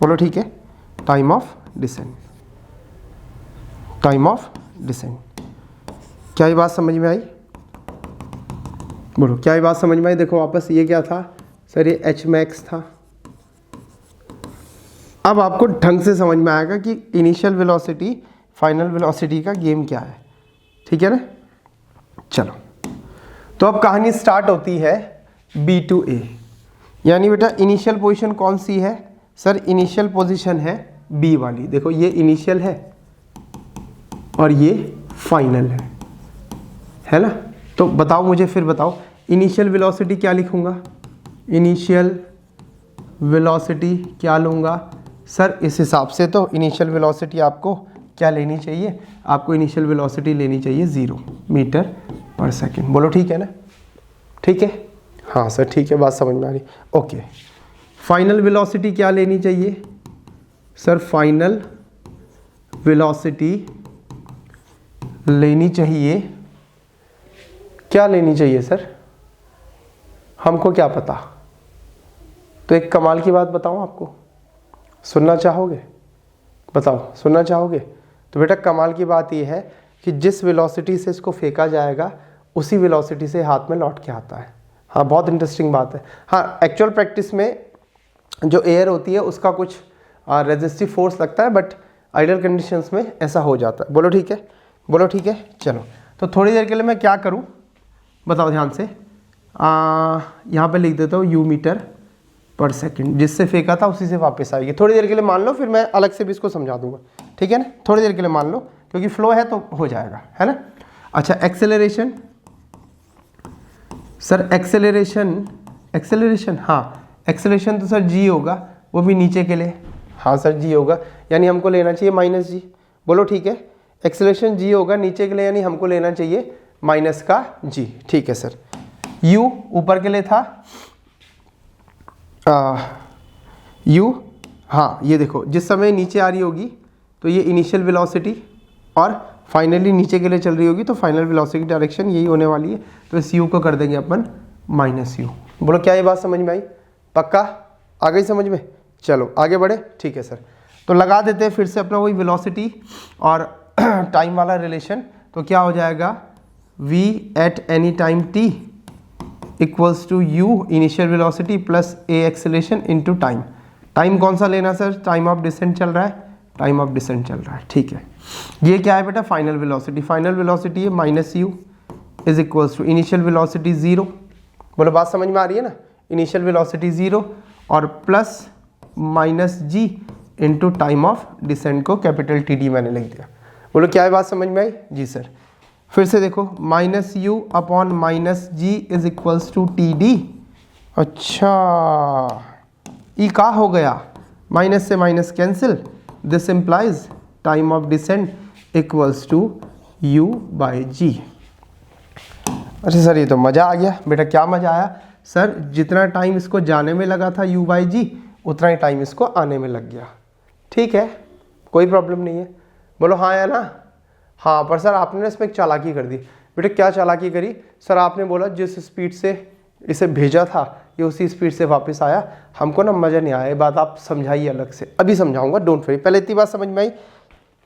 बोलो ठीक है, time of descent, time of descent. क्या ये बात समझ में आई? बोलो क्या ये बात समझ में आई? देखो वापस ये क्या था सर? ये एच मैक्स था। अब आपको ढंग से समझ में आएगा कि इनिशियल वेलोसिटी फाइनल वेलोसिटी का गेम क्या है, ठीक है ना। चलो, तो अब कहानी स्टार्ट होती है बी टू ए, यानी बेटा इनिशियल पोजीशन कौन सी है सर? इनिशियल पोजीशन है बी वाली। देखो ये इनिशियल है और ये फाइनल है ना। तो बताओ मुझे, फिर बताओ इनिशियल वेलोसिटी क्या लिखूंगा? इनिशियल वेलोसिटी क्या लूँगा सर? इस हिसाब से तो इनिशियल वेलोसिटी आपको क्या लेनी चाहिए? आपको इनिशियल वेलोसिटी लेनी चाहिए 0 मीटर पर सेकेंड। बोलो ठीक है ना? ठीक है, हाँ सर ठीक है, बात समझ में आ रही। ओके, फाइनल वेलोसिटी क्या लेनी चाहिए सर? फाइनल वेलोसिटी लेनी चाहिए, क्या लेनी चाहिए सर? हमको क्या पता? तो एक कमाल की बात बताऊं आपको, सुनना चाहोगे? बताओ, सुनना चाहोगे? तो बेटा कमाल की बात यह है कि जिस वेलोसिटी से इसको फेंका जाएगा उसी वेलोसिटी से हाथ में लौट के आता है। हाँ, बहुत इंटरेस्टिंग बात है। हाँ, एक्चुअल प्रैक्टिस में जो एयर होती है उसका कुछ रेजिस्टिव फोर्स लगता है, बट आइडियल कंडीशंस में ऐसा हो जाता है। बोलो ठीक है, बोलो ठीक है। चलो, तो थोड़ी देर के लिए मैं क्या करूँ बताओ ध्यान से, यहाँ पे लिख देता हूँ यू मीटर पर सेकंड, जिससे फेंका था उसी से वापस आएगी। थोड़ी देर के लिए मान लो, फिर मैं अलग से भी इसको समझा दूंगा, ठीक है ना? थोड़ी देर के लिए मान लो, क्योंकि फ्लो है तो हो जाएगा, है ना? अच्छा, एक्सेलरेशन सर, एक्सेलरेशन हाँ, एक्सेलरेशन तो सर जी होगा, वो भी नीचे के लिए। हाँ सर, जी होगा, यानी हमको लेना चाहिए माइनस जी। बोलो ठीक है, एक्सेलरेशन जी होगा नीचे के लिए, यानी हमको लेना चाहिए माइनस का जी। ठीक है सर। यू ऊपर के लिए था, यू, हाँ ये देखो, जिस समय नीचे आ रही होगी तो ये इनिशियल वेलोसिटी, और फाइनली नीचे के लिए चल रही होगी तो फाइनल वेलोसिटी डायरेक्शन यही होने वाली है। तो इस यू को कर देंगे अपन माइनस यू। बोलो क्या ये बात समझ में आई? पक्का आ गई समझ में? चलो आगे बढ़े। ठीक है सर, तो लगा देते हैं फिर से अपना वही वेलोसिटी और टाइम वाला रिलेशन। तो क्या हो जाएगा, v at any time t equals to u initial velocity plus a acceleration into time. Time कौन सा लेना सर? टाइम ऑफ डिसेंट चल रहा है, टाइम ऑफ डिसेंट चल रहा है। ठीक है, ये क्या है बेटा? Final velocity. फाइनल वेलोसिटी है minus u is equals to initial velocity 0। बोलो बात समझ में आ रही है ना? इनिशियल वेलोसिटी 0 और plus minus g into time of descent को कैपिटल टी डी मैंने लिख दिया। बोलो क्या है बात समझ में आई? जी सर। फिर से देखो, minus U upon minus G is equals to T D. अच्छा, ई का हो गया, माइनस से minus cancel, this implies time of descent equals to you by G. अच्छा सर, ये तो मज़ा आ गया बेटा। क्या मज़ा आया सर? जितना टाइम इसको जाने में लगा था u बाई जी, उतना ही टाइम इसको आने में लग गया। ठीक है, कोई प्रॉब्लम नहीं है। बोलो हाँ या ना? हाँ, पर सर आपने इसमें एक चालाकी कर दी। बेटा क्या चालाकी करी? सर आपने बोला जिस स्पीड से इसे भेजा था ये उसी स्पीड से वापस आया। हमको ना मज़ा नहीं आया, ये बात आप समझाइए अलग से। अभी समझाऊंगा, डोंट वरी। पहले इतनी बात समझ में आई?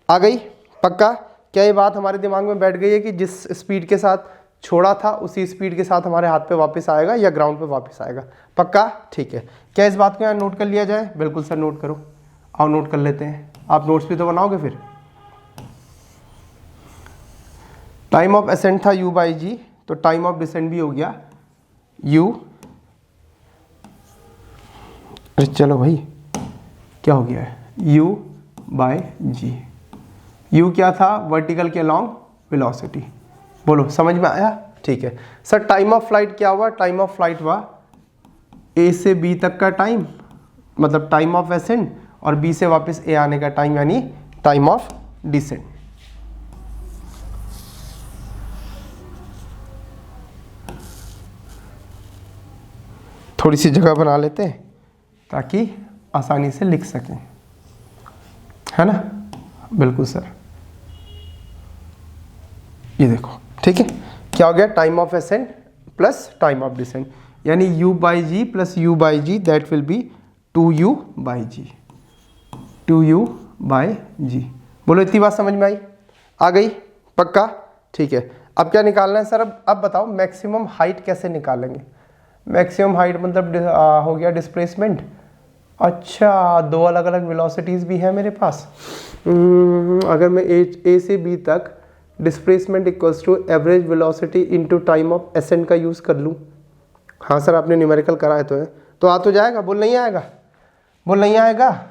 आ गई? पक्का? क्या ये बात हमारे दिमाग में बैठ गई है कि जिस स्पीड के साथ छोड़ा था उसी स्पीड के साथ हमारे हाथ पे वापस आएगा या ग्राउंड पे वापस आएगा? पक्का? ठीक है। क्या इस बात को यहाँ नोट कर लिया जाए? बिल्कुल सर, नोट करो। आओ नोट कर लेते हैं। आप नोट्स भी तो बनाओगे फिर। टाइम ऑफ असेंट था u बाई जी, तो टाइम ऑफ डिसेंट भी हो गया u। अरे चलो भाई, क्या हो गया है? u by ji. u क्या था? वर्टिकल के अलॉन्ग वेलोसिटी। बोलो समझ में आया? ठीक है सर। टाइम ऑफ फ्लाइट क्या हुआ? टाइम ऑफ फ्लाइट हुआ a से b तक का टाइम, मतलब टाइम ऑफ असेंट, और b से वापस a आने का टाइम, यानी टाइम ऑफ डिसेंट। थोड़ी सी जगह बना लेते हैं ताकि आसानी से लिख सकें, है ना? बिल्कुल सर। ये देखो, ठीक है, क्या हो गया? Time of ascent plus time of descent, यानी u बाई जी प्लस u by G, that will be 2u by G, 2u by G. बोलो इतनी बात समझ में आई? आ गई? पक्का? ठीक है। अब क्या निकालना है सर? अब बताओ मैक्सिमम हाइट कैसे निकालेंगे? मैक्सिमम हाइट मतलब हो गया डिस्प्लेसमेंट। अच्छा, दो अलग अलग वेलोसिटीज़ भी है मेरे पास। अगर मैं ए से बी तक displacement equals to average velocity into time of ascent का यूज़ कर लूँ। हाँ सर, आपने न्यूमेरिकल कराए तो आ तो जाएगा। बोल नहीं आएगा? बोल नहीं आएगा?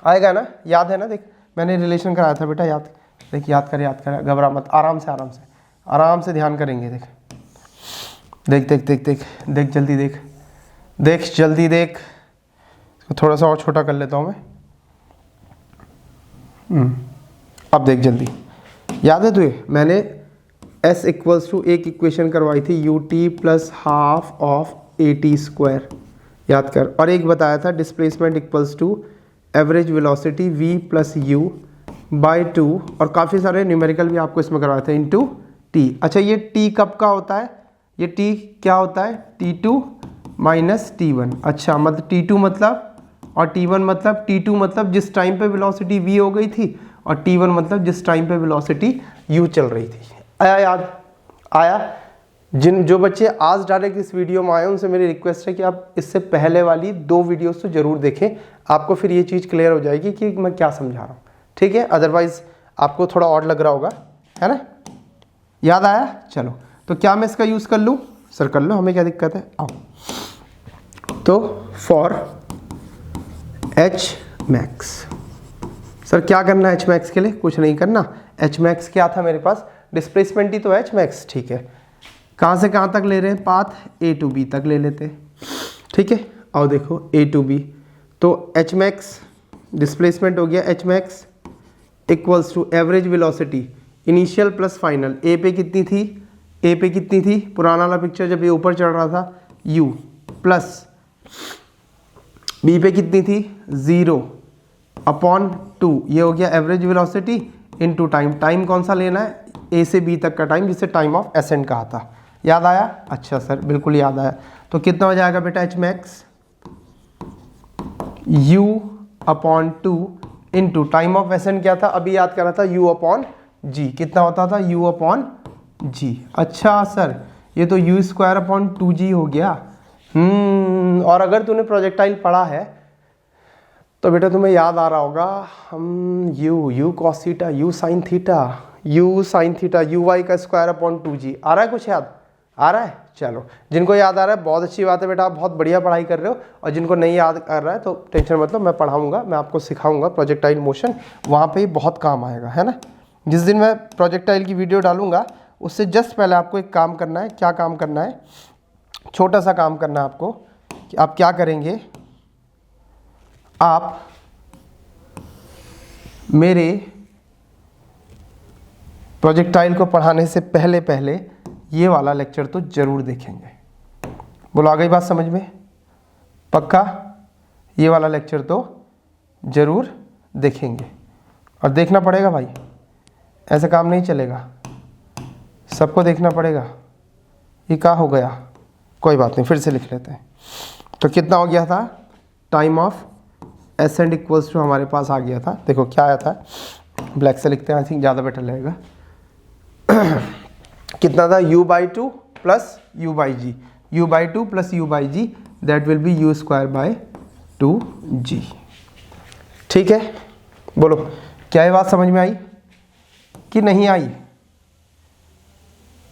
आएगा ना? याद है ना? देख, मैंने रिलेशन कराया था बेटा, याद देख, याद कर, घबरा मत, आराम से ध्यान करेंगे। देख जल्दी देख। थोड़ा सा और छोटा कर लेता हूँ मैं। अब देख जल्दी, याद है तुझे? मैंने s इक्वल्स टू एक इक्वेशन करवाई थी, ut plus half of at square, याद कर। और एक बताया था displacement equals to average velocity v plus u by 2, और काफ़ी सारे न्यूमेरिकल भी आपको इसमें करवाए थे, इंटू t। अच्छा, ये t कब का होता है? ये t क्या होता है? t2 minus t1। अच्छा, मतलब t2 मतलब, और t1 मतलब, t2 मतलब जिस टाइम पे वेलोसिटी v हो गई थी, और t1 मतलब जिस टाइम पे वेलोसिटी u चल रही थी। आया याद? आया? जो बच्चे आज डायरेक्ट इस वीडियो में आए उनसे मेरी रिक्वेस्ट है कि आप इससे पहले वाली 2 वीडियोस तो जरूर देखें, आपको फिर ये चीज़ क्लियर हो जाएगी कि मैं क्या समझा रहा हूँ। ठीक है, अदरवाइज आपको थोड़ा और लग रहा होगा, है ना? याद आया? चलो, तो क्या मैं इसका यूज़ कर लूँ? सर कर लो, हमें क्या दिक्कत है, आओ। तो फॉर एच मैक्स, सर क्या करना है एच मैक्स के लिए? कुछ नहीं करना। एच मैक्स क्या था मेरे पास? डिस्प्लेसमेंट ही तो एच मैक्स। ठीक है, कहाँ से कहाँ तक ले रहे हैं? पाथ ए टू बी तक ले लेते हैं। ठीक है, और देखो ए टू बी, तो एच मैक्स डिस्प्लेसमेंट हो गया H max equals to average velocity initial plus final. A पे कितनी थी? ए पे कितनी थी? पुराना वाला पिक्चर जब ये ऊपर चढ़ रहा था, u प्लस बी पे कितनी थी? 0/2। ये हो गया average velocity into time. Time कौन सा लेना है? ए से बी तक का टाइम, जिसे टाइम ऑफ एसेंट कहा था। याद आया? अच्छा सर, बिल्कुल याद आया। तो कितना हो जाएगा बेटा H max? u/2 into time of accent क्या था? अभी याद करा था, u/g। कितना होता था? u/g। अच्छा सर, ये तो u²/2g हो गया। और अगर तूने प्रोजेक्टाइल पढ़ा है तो बेटा तुम्हें याद आ रहा होगा, हम u cos theta, u sin theta, uy का ²/2g। आ रहा है कुछ याद? आ रहा है? चलो, जिनको याद आ रहा है बहुत अच्छी बात है बेटा, आप बहुत बढ़िया पढ़ाई कर रहे हो। और जिनको नहीं याद कर रहा है तो टेंशन मतलब, मैं पढ़ाऊंगा, मैं आपको सिखाऊंगा प्रोजेक्टाइल मोशन, वहाँ पे ही बहुत काम आएगा, है ना? जिस दिन मैं प्रोजेक्टाइल की वीडियो डालूंगा उससे जस्ट पहले आपको एक काम करना है। क्या काम करना है? छोटा सा काम करना है आपको। कि आप क्या करेंगे, आप मेरे प्रोजेक्टाइल को पढ़ाने से पहले पहले ये वाला लेक्चर तो ज़रूर देखेंगे। बोलो, आ गई बात समझ में? पक्का? ये वाला लेक्चर तो ज़रूर देखेंगे, और देखना पड़ेगा भाई, ऐसा काम नहीं चलेगा, सबको देखना पड़ेगा। ये क्या हो गया? कोई बात नहीं, फिर से लिख लेते हैं। तो कितना हो गया था? Time of ascent equals to, हमारे पास आ गया था, देखो क्या आया था, ब्लैक से लिखते हैं, आई थिंक ज़्यादा बेटर लगेगा। कितना था? u/2 plus u/g, u/2 plus u/g, that will B u²/2g। ठीक है, बोलो क्या ये बात समझ में आई कि नहीं आई?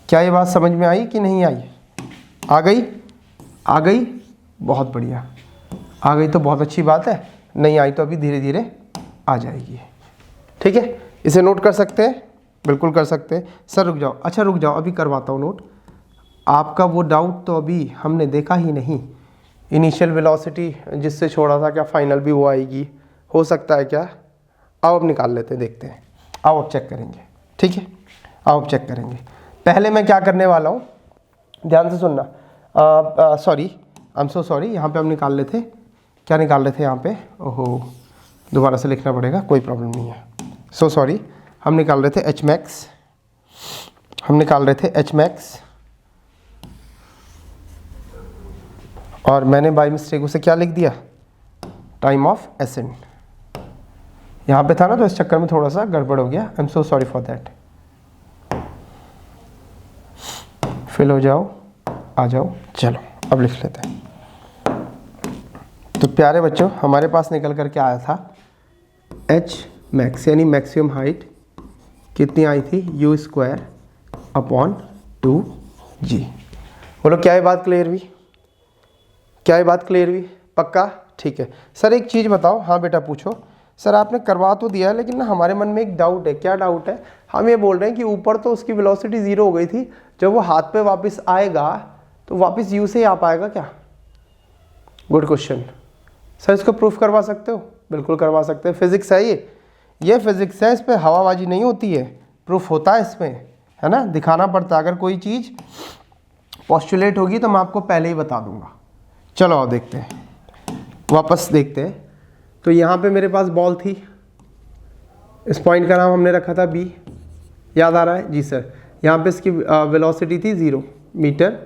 क्या ये बात समझ में आई कि नहीं आई? आ गई? आ गई? बहुत बढ़िया, आ गई तो बहुत अच्छी बात है, नहीं आई तो अभी धीरे धीरे आ जाएगी। ठीक है, इसे नोट कर सकते हैं? बिल्कुल कर सकते हैं। सर रुक जाओ, अच्छा रुक जाओ, अभी करवाता हूँ नोट। आपका वो डाउट तो अभी हमने देखा ही नहीं, इनिशियल वेलोसिटी जिससे छोड़ा था, क्या फाइनल भी वो आएगी? हो सकता है क्या? आओ अब निकाल लेते हैं, देखते हैं। आओ अब चेक करेंगे। ठीक है, आओ अब चेक करेंगे। पहले मैं क्या करने वाला हूँ, ध्यान से सुनना। Sorry, I am so sorry, यहाँ पे हम निकाल लेते, क्या निकाल रहे थे यहाँ पे? ओहो, दोबारा से लिखना पड़ेगा, कोई प्रॉब्लम नहीं है, सो सॉरी। हम निकाल रहे थे एच मैक्स, हम निकाल रहे थे एच मैक्स, और मैंने बाय मिस्टेक उसे क्या लिख दिया? Time of accent. यहाँ पे था ना, तो इस चक्कर में थोड़ा सा गड़बड़ हो गया, I am so sorry for that. फिल हो जाओ, आ जाओ, चलो अब लिख लेते हैं। तो प्यारे बच्चों, हमारे पास निकल कर के आया था एच मैक्स, यानी मैक्सिमम हाइट कितनी आई थी? u²/2g। बोलो क्या ये बात क्लियर हुई? क्या ये बात क्लियर हुई? पक्का? ठीक है। सर एक चीज़ बताओ। हाँ बेटा पूछो। सर आपने करवा तो दिया है, लेकिन ना हमारे मन में एक डाउट है। क्या डाउट है? हम ये बोल रहे हैं कि ऊपर तो उसकी वेलोसिटी 0 हो गई थी, जब वो हाथ पे वापस आएगा तो वापस u से ही आ पाएगा क्या? Good question. सर इसको प्रूफ करवा सकते हो? बिल्कुल करवा सकते हैं, फिजिक्स है ये फिजिक्स है, इस पर हवाबाजी नहीं होती है, प्रूफ होता है इसमें, है ना? दिखाना पड़ता है। अगर कोई चीज़ पोस्टुलेट होगी तो मैं आपको पहले ही बता दूंगा। चलो आओ देखते हैं, वापस देखते हैं। तो यहाँ पे मेरे पास बॉल थी, इस पॉइंट का नाम हमने रखा था B, याद आ रहा है? जी सर। यहाँ पे इसकी वेलोसिटी थी 0 मीटर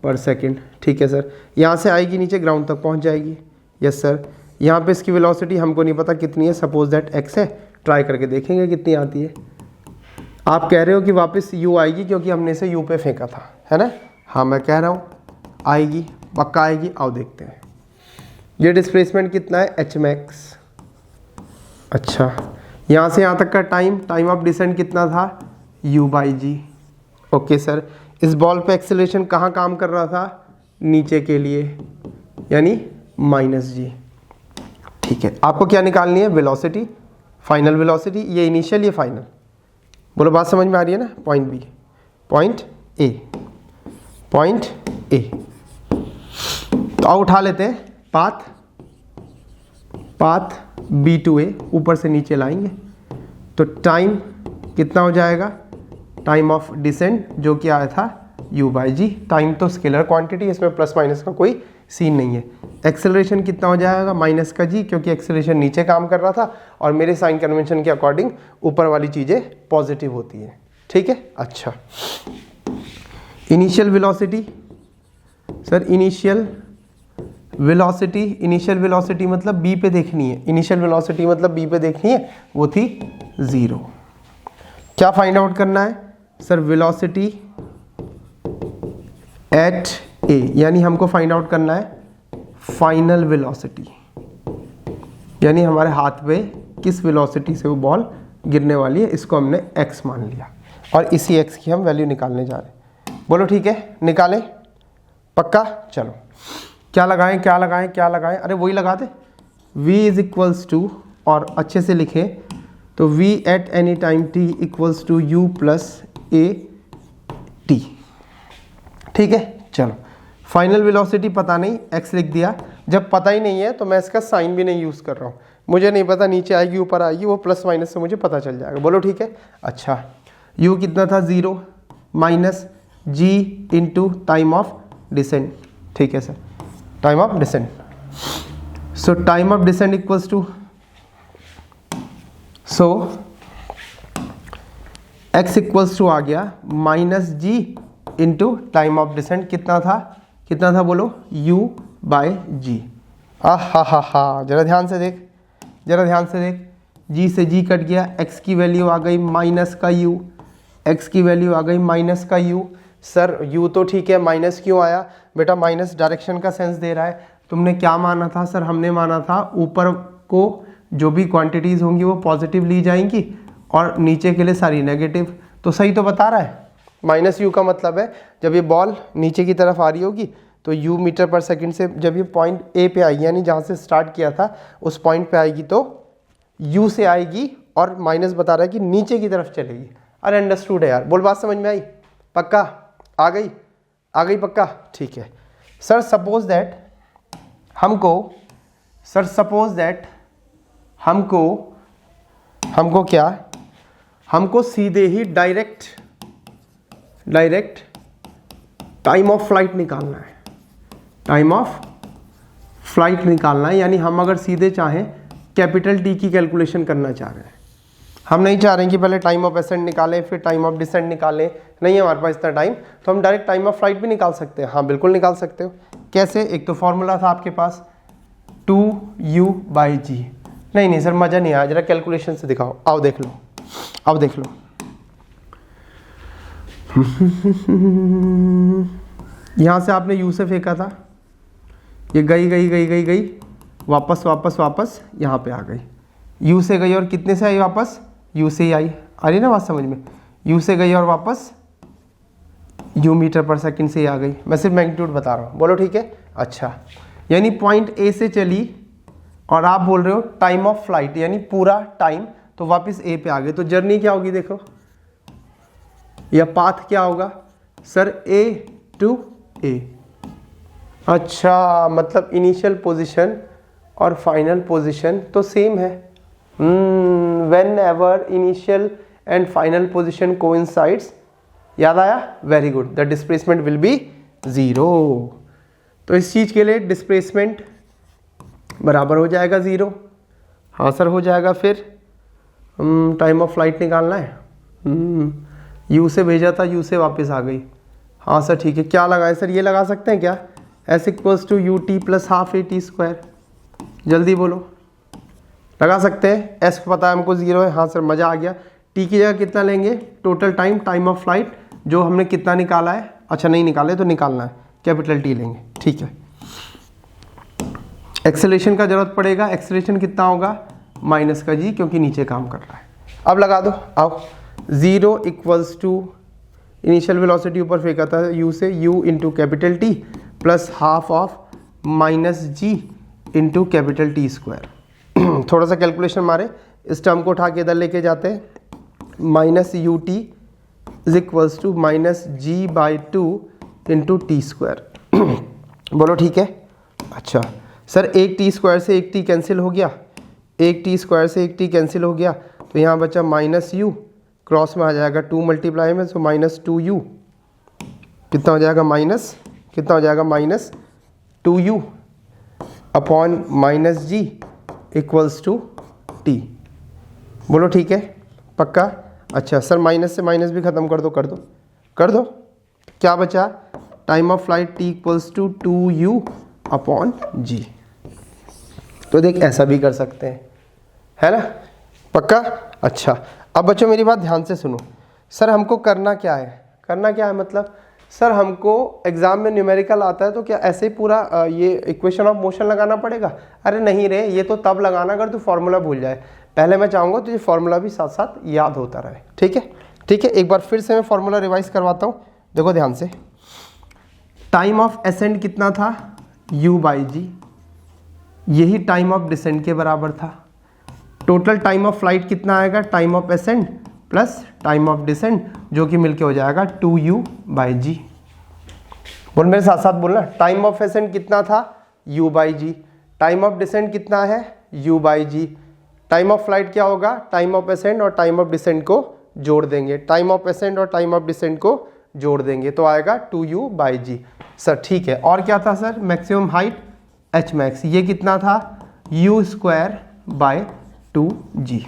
पर सेकेंड। ठीक है सर, यहाँ से आएगी नीचे ग्राउंड तक पहुँच जाएगी। यस सर, यहाँ पे इसकी वेलोसिटी हमको नहीं पता कितनी है, सपोज दैट x है, ट्राई करके देखेंगे कितनी आती है। आप कह रहे हो कि वापस u आएगी क्योंकि हमने इसे u पे फेंका था, है ना? हाँ मैं कह रहा हूँ आएगी, पक्का आएगी। आओ देखते हैं ये डिस्प्लेसमेंट कितना है, h मैक्स। अच्छा, यहाँ से यहाँ तक का टाइम ऑफ डिसेंट कितना था, u/g। ओके सर, इस बॉल पे एक्सेलरेशन कहाँ काम कर रहा था, नीचे के लिए, यानी -g। ठीक है, आपको क्या निकालनी है, वेलोसिटी, फाइनल वेलोसिटी, ये इनिशियल ये फाइनल। बोलो बात समझ में आ रही है ना? Point B, point A. तो आओ उठा लेते हैं पाथ बी टू ए, ऊपर से नीचे लाएंगे तो टाइम कितना हो जाएगा, टाइम ऑफ डिसेंट जो कि आया था u/g। टाइम तो स्केलर क्वांटिटी, इसमें प्लस माइनस का कोई सीन नहीं है। एक्सेलरेशन कितना हो जाएगा, माइनस का g, क्योंकि एक्सेलरेशन नीचे काम कर रहा था और मेरे साइन कन्वेंशन के अकॉर्डिंग ऊपर वाली चीज़ें पॉजिटिव होती हैं। ठीक है, अच्छा। Initial velocity sir, initial velocity मतलब b पे देखनी है, इनिशियल वेलोसिटी मतलब b पे देखनी है, वो थी 0। क्या फाइंड आउट करना है सर, वेलोसिटी एट ए, यानी हमको फाइंड आउट करना है फाइनल वेलोसिटी, यानी हमारे हाथ पे किस वेलोसिटी से वो बॉल गिरने वाली है, इसको हमने x मान लिया और इसी x की हम वैल्यू निकालने जा रहे हैं। बोलो ठीक है, निकालें, पक्का? चलो, क्या लगाएं, अरे वही लगा दे, v इज इक्वल्स टू, और अच्छे से लिखें तो v at any time t equals to u plus a t। ठीक है, चलो, फाइनल वेलोसिटी पता नहीं, x लिख दिया। जब पता ही नहीं है तो मैं इसका साइन भी नहीं यूज़ कर रहा हूँ, मुझे नहीं पता नीचे आएगी ऊपर आएगी, वो प्लस माइनस से मुझे पता चल जाएगा। बोलो ठीक है, अच्छा। u कितना था, 0 minus g into time of descent. ठीक है sir, time of descent, so time of descent equals to, so x equals to आ गया -g into time of descent. कितना था बोलो, u/g। हा, जरा ध्यान से देख, g से g कट गया, x की वैल्यू आ गई माइनस का u, सर u तो ठीक है, माइनस क्यों आया बेटा, माइनस डायरेक्शन का सेंस दे रहा है। तुमने क्या माना था सर, हमने माना था ऊपर को जो भी क्वांटिटीज़ होंगी वो पॉजिटिव ली जाएंगी और नीचे के लिए सारी नेगेटिव। तो सही तो बता रहा है, -u का मतलब है जब ये बॉल नीचे की तरफ आ रही होगी तो u मीटर पर सेकंड से जब ये पॉइंट A पे आएगी, यानी जहाँ से स्टार्ट किया था उस पॉइंट पे आएगी तो u से आएगी, और माइनस बता रहा है कि नीचे की तरफ चलेगी। अरे अंडरस्टूड है यार, बोल बात समझ में आई, पक्का? आ गई पक्का? ठीक है सर, सपोज दैट हमको सीधे ही डायरेक्ट टाइम ऑफ फ्लाइट निकालना है, यानी हम अगर सीधे चाहें कैपिटल T की कैलकुलेशन करना चाह रहे हैं, हम नहीं चाह रहे हैं कि पहले टाइम ऑफ एसेंट निकालें फिर टाइम ऑफ डिसेंट निकालें, नहीं है हमारे पास इतना टाइम, तो हम डायरेक्ट टाइम ऑफ फ्लाइट भी निकाल सकते हैं। हाँ बिल्कुल निकाल सकते हो। कैसे? एक तो फॉर्मूला था आपके पास 2u/g। नहीं सर मज़ा नहीं आया, जरा कैलकुलेशन से दिखाओ। आओ देख लो यहाँ से आपने u से फेंका था, ये गई, वापस यहाँ पे आ गई, u से गई और कितने से आई वापस, u से ही आई। आ रही ना बात समझ में, u से गई और वापस u मीटर पर सेकंड से ही आ गई। मैं सिर्फ मैग्नीट्यूड बता रहा हूँ, बोलो ठीक है, अच्छा। यानी पॉइंट A से चली और आप बोल रहे हो टाइम ऑफ फ्लाइट, यानी पूरा टाइम, तो वापस A पे आ गए। तो जर्नी क्या होगी देखो, या पाथ क्या होगा सर, A to A। अच्छा, मतलब इनिशियल पोजीशन और फाइनल पोजीशन तो सेम है। When ever initial and final position coincides, याद आया, very good, the displacement will be 0। तो इस चीज़ के लिए डिस्प्लेसमेंट बराबर हो जाएगा 0। हाँ सर हो जाएगा। फिर टाइम ऑफ फ्लाइट निकालना है, u से भेजा था, u से वापस आ गई। हाँ सर ठीक है, क्या लगाए सर, ये लगा सकते हैं क्या, s equals to u t plus half a t square, जल्दी बोलो, लगा सकते हैं। एस पता है हमको 0 है, हाँ सर मज़ा आ गया। टी की जगह कितना लेंगे, total time, time of flight जो हमने कितना निकाला है, अच्छा नहीं निकाले तो निकालना है, कैपिटल टी लेंगे, ठीक है। एक्सेलरेशन का जरूरत पड़ेगा, एक्सेलरेशन कितना होगा, माइनस का जी, क्योंकि नीचे काम कर रहा है। अब लगा दो, आओ, 0 इक्वल्स टू इनिशियल वेलोसिटी ऊपर फेंका था u से, u into capital T plus half of minus g into capital T square. थोड़ा सा कैलकुलेशन मारे, इस टर्म को उठा के इधर लेके जाते हैं, minus u t is equals to minus g by 2 into t square. बोलो ठीक है। अच्छा सर, एक टी स्क्वायर से एक टी कैंसिल हो गया, एक टी स्क्वायर से एक टी कैंसिल हो गया, तो यहाँ बचा माइनस यू, क्रॉस में आ जाएगा 2 मल्टीप्लाई में, सो माइनस 2u, कितना हो जाएगा माइनस, कितना हो जाएगा minus 2u upon minus g equals to t. बोलो ठीक है, पक्का। अच्छा सर, माइनस से माइनस भी ख़त्म कर दो, कर दो, कर दो, क्या बचा, time of flight T equals to 2u upon G. तो देख ऐसा भी कर सकते हैं, है ना, पक्का। अच्छा अब बच्चों मेरी बात ध्यान से सुनो, सर हमको करना क्या है, करना क्या है मतलब, सर हमको एग्जाम में न्यूमेरिकल आता है तो क्या ऐसे ही पूरा ये इक्वेशन ऑफ मोशन लगाना पड़ेगा, अरे नहीं रे, ये तो तब लगाना अगर तू फॉर्मूला भूल जाए। पहले मैं चाहूँगा तुझे फॉर्मूला भी साथ साथ याद होता रहे, ठीक है, ठीक है। एक बार फिर से मैं फॉर्मूला रिवाइज करवाता हूँ, देखो ध्यान से। टाइम ऑफ असेंड कितना था, u बाई जी, यही टाइम ऑफ डिसेंड के बराबर था। टोटल टाइम ऑफ फ्लाइट कितना आएगा, time of ascend plus time of descend, जो कि मिलके हो जाएगा 2u बाई जी। बोल मेरे साथ साथ बोलना, टाइम ऑफ असेंड कितना था, u by g, time of descend कितना है, u by g, time of flight क्या होगा, टाइम ऑफ असेंड और टाइम ऑफ डिसेंड को जोड़ देंगे, टाइम ऑफ असेंड और टाइम ऑफ डिसेंड को जोड़ देंगे तो आएगा 2u बाई जी। सर ठीक है, और क्या था sir, maximum height h max, ये कितना था, u स्क्वायर बाय 2g,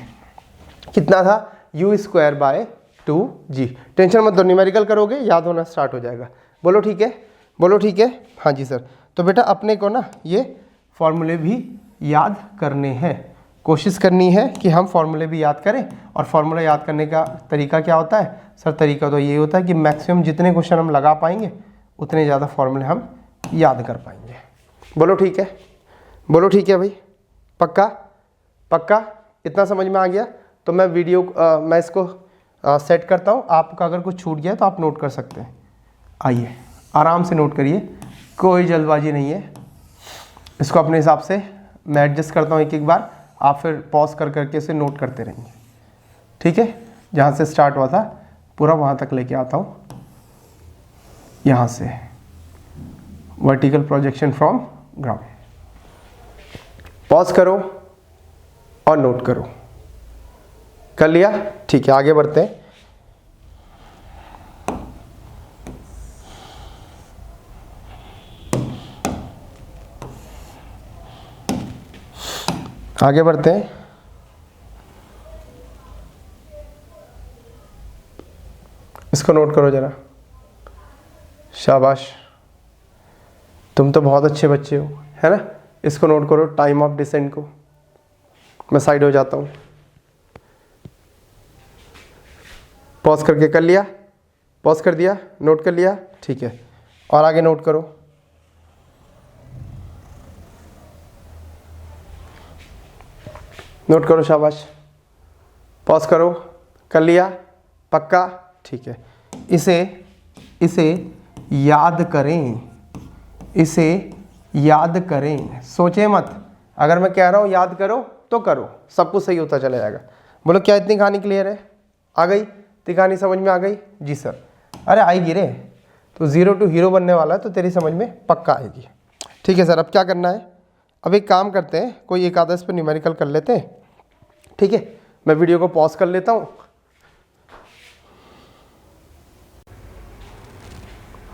कितना था, u square by 2g। Tension मत दो, न्यूमेरिकल करोगे याद होना स्टार्ट हो जाएगा। बोलो ठीक है, बोलो ठीक है, हाँ जी सर। तो बेटा अपने को ना ये फॉर्मूले भी याद करने हैं, कोशिश करनी है कि हम फॉर्मूले भी याद करें। और फॉर्मूला याद करने का तरीका क्या होता है सर, तरीका तो ये होता है कि मैक्सिमम जितने क्वेश्चन हम लगा पाएंगे उतने ज़्यादा फॉर्मूले हम याद कर पाएंगे। बोलो ठीक है, बोलो ठीक है भाई, पक्का, पक्का, इतना समझ में आ गया। तो मैं वीडियो मैं इसको सेट करता हूँ, आपका अगर कुछ छूट गया तो आप नोट कर सकते हैं। आइए आराम से नोट करिए, कोई जल्दबाजी नहीं है। इसको अपने हिसाब से मैं एडजस्ट करता हूँ एक एक बार, आप फिर पॉज कर करके इसे नोट करते रहेंगे, ठीक है। जहाँ से स्टार्ट हुआ था पूरा वहाँ तक लेके आता हूँ, यहाँ से vertical projection from ground. Pause करो और नोट करो, कर लिया, ठीक है, आगे बढ़ते हैं। आगे बढ़ते हैं। इसको नोट करो जरा, शाबाश, तुम तो बहुत अच्छे बच्चे हो, है ना। इसको नोट करो, टाइम ऑफ डिसेंट को। मैं साइड हो जाता हूँ, पॉज करके कर लिया, पॉज कर दिया, नोट कर लिया, ठीक है। और आगे नोट करो, नोट करो, शाबाश, पॉज करो, कर लिया, पक्का, ठीक है। इसे याद करें, इसे याद करें, सोचे मत। अगर मैं कह रहा हूँ याद करो तो करो, सब कुछ सही होता चला जाएगा। बोलो क्या इतनी कहानी क्लियर है, आ गई इतनी कहानी समझ में आ गई? जी सर। अरे आएगी रे, तो 0 to हीरो बनने वाला है तो तेरी समझ में पक्का आएगी। ठीक है सर, अब क्या करना है, अब एक काम करते हैं, कोई एक आधा इस पर न्यूमेरिकल कर लेते हैं, ठीक है। मैं वीडियो को पॉज कर लेता हूँ।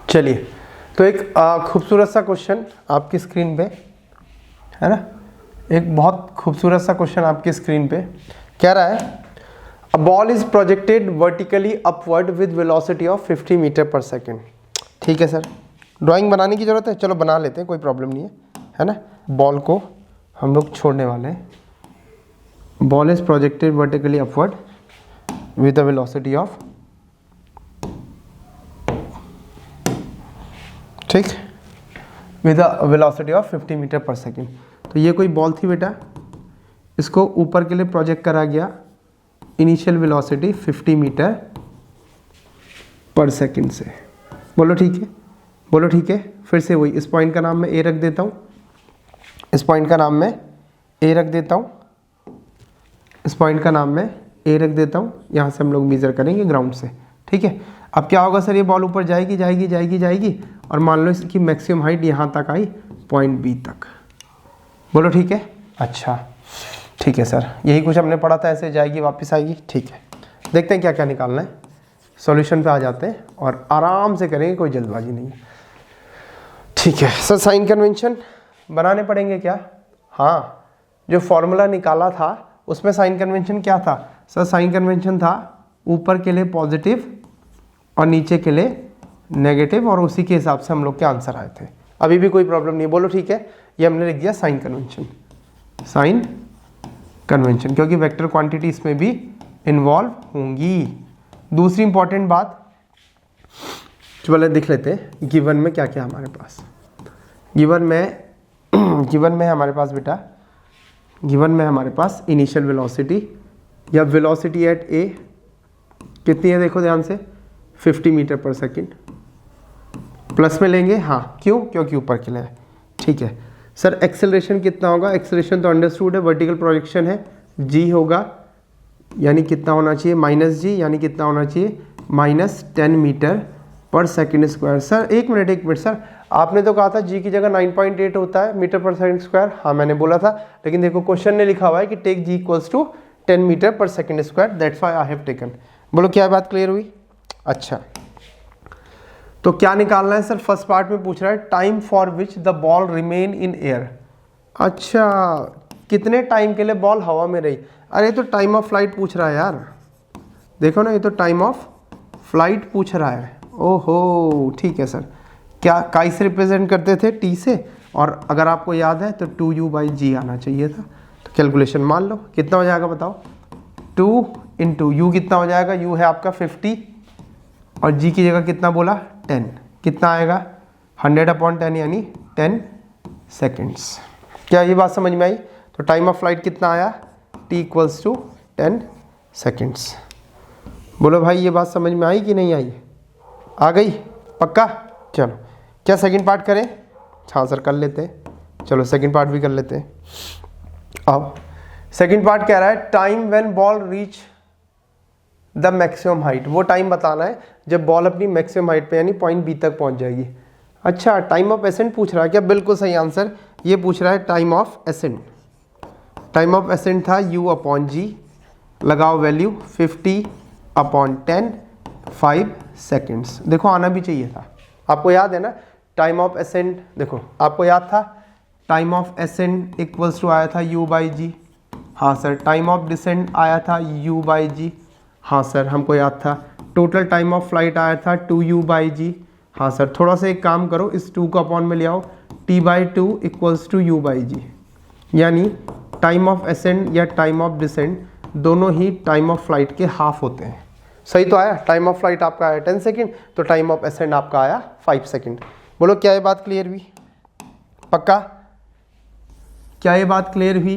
चलिए, तो एक खूबसूरत सा क्वेश्चन आपकी स्क्रीन पे है ना, एक बहुत खूबसूरत सा क्वेश्चन आपकी स्क्रीन पे कह रहा है, a ball is projected vertically upward with velocity of 50 metre per second. ठीक है सर, ड्राइंग बनाने की ज़रूरत है, चलो बना लेते हैं, कोई प्रॉब्लम नहीं है ना। बॉल को हम लोग छोड़ने वाले हैं। Ball is projected vertically upward with the velocity of, ठीक, with the velocity of 50 metre per second. तो ये कोई बॉल थी बेटा, इसको ऊपर के लिए प्रोजेक्ट करा गया, initial velocity 50 metre per second से। बोलो ठीक है, बोलो ठीक है। फिर से वही, इस पॉइंट का नाम मैं ए रख देता हूँ, इस पॉइंट का नाम मैं ए रख देता हूँ, इस पॉइंट का नाम मैं ए रख देता हूँ। यहाँ से हम लोग मेजर करेंगे ग्राउंड से, ठीक है। अब क्या होगा सर, ये बॉल ऊपर जाएगी जाएगी जाएगी जाएगी और मान लो इसकी मैक्सिमम हाइट यहाँ तक आई, पॉइंट बी तक। बोलो ठीक है। अच्छा ठीक है सर, यही कुछ हमने पढ़ा था, ऐसे जाएगी वापस आएगी, ठीक है। देखते हैं क्या क्या निकालना है, सॉल्यूशन पे आ जाते हैं और आराम से करेंगे, कोई जल्दबाजी नहीं है, ठीक है। सर साइन कन्वेंशन बनाने पड़ेंगे क्या? हाँ, जो फॉर्मूला निकाला था उसमें साइन कन्वेंशन क्या था सर? साइन कन्वेंशन था ऊपर के लिए पॉजिटिव और नीचे के लिए नेगेटिव, और उसी के हिसाब से हम लोग के आंसर आए थे। अभी भी कोई प्रॉब्लम नहीं, बोलो ठीक है। ये हमने लिख दिया साइन कन्वेंशन, साइन कन्वेंशन, क्योंकि वेक्टर क्वांटिटी इसमें भी इन्वॉल्व होंगी। दूसरी इंपॉर्टेंट बात, चलो देख लेते हैं गिवन में क्या क्या हमारे पास। गिवन में हमारे पास बेटा, गिवन में हमारे पास इनिशियल वेलोसिटी या वेलोसिटी एट ए कितनी है, देखो ध्यान से, 50 मीटर पर सेकेंड। प्लस में लेंगे, हाँ क्यों? क्योंकि ऊपर के लिए है, ठीक है। सर एक्सेलरेशन कितना होगा? एक्सेलरेशन तो अंडरस्टूड है, वर्टिकल प्रोजेक्शन है, जी होगा, यानी कितना होना चाहिए, माइनस जी, यानी कितना होना चाहिए, -10 metre per second square. Sir एक मिनट सर, आपने तो कहा था जी की जगह 9.8 होता है मीटर पर सेकेंड स्क्वायर। हाँ मैंने बोला था, लेकिन देखो क्वेश्चन ने लिखा हुआ है कि take G equals to 10 metre per second square, that's why I have taken. बोलो क्या बात क्लियर हुई? अच्छा, तो क्या निकालना है सर? फर्स्ट पार्ट में पूछ रहा है time for which the ball remain in air. अच्छा, कितने टाइम के लिए बॉल हवा में रही? अरे तो टाइम ऑफ फ्लाइट पूछ रहा है यार, देखो ना, ये तो टाइम ऑफ फ्लाइट पूछ रहा है। ओहो ठीक है सर, क्या काई से रिप्रेजेंट करते थे? टी से, और अगर आपको याद है तो 2u/g आना चाहिए था। तो कैलकुलेशन मान लो, कितना हो जाएगा बताओ? 2 इंटू यू कितना हो जाएगा? यू है आपका 50 और जी की जगह कितना बोला? 10। कितना आएगा? 100/10 यानी 10 सेकेंड्स। क्या ये बात समझ में आई? तो टाइम ऑफ फ्लाइट कितना आया? t equals to 10 seconds. बोलो भाई ये बात समझ में आई कि नहीं आई? आ गई पक्का? चलो, क्या सेकंड पार्ट करें? हाँ सर कर लेते हैं, चलो सेकंड पार्ट भी कर लेते हैं। अब सेकंड पार्ट कह रहा है time when ball reach the maximum height. वो टाइम बताना है जब बॉल अपनी मैक्सिमम हाइट पे यानी पॉइंट बी तक पहुंच जाएगी। अच्छा, टाइम ऑफ एसेंट पूछ रहा है क्या? बिल्कुल सही आंसर, ये पूछ रहा है time of ascent. Time of accent था u/g, लगाओ वैल्यू 50/10, 5 सेकेंड्स। देखो आना भी चाहिए था, आपको याद है ना टाइम ऑफ एसेंट, देखो आपको याद था time of ascent equals to आया था u/g। हाँ सर, टाइम ऑफ डिसेंट आया था u/g। हाँ सर हमको याद था। टोटल टाइम ऑफ फ्लाइट आया था 2u/g। हाँ सर, थोड़ा सा एक काम करो, इस 2 को अपॉन में ले आओ, t/2 इक्वल्स टू u/g, यानी टाइम ऑफ एसेंट या टाइम ऑफ डिसेंट दोनों ही टाइम ऑफ फ्लाइट के हाफ होते हैं। सही तो आया? टाइम ऑफ फ्लाइट आपका आया 10 सेकेंड, तो टाइम ऑफ एसेंट आपका आया 5 सेकेंड। बोलो क्या ये बात क्लियर हुई? पक्का? क्या ये बात क्लियर हुई?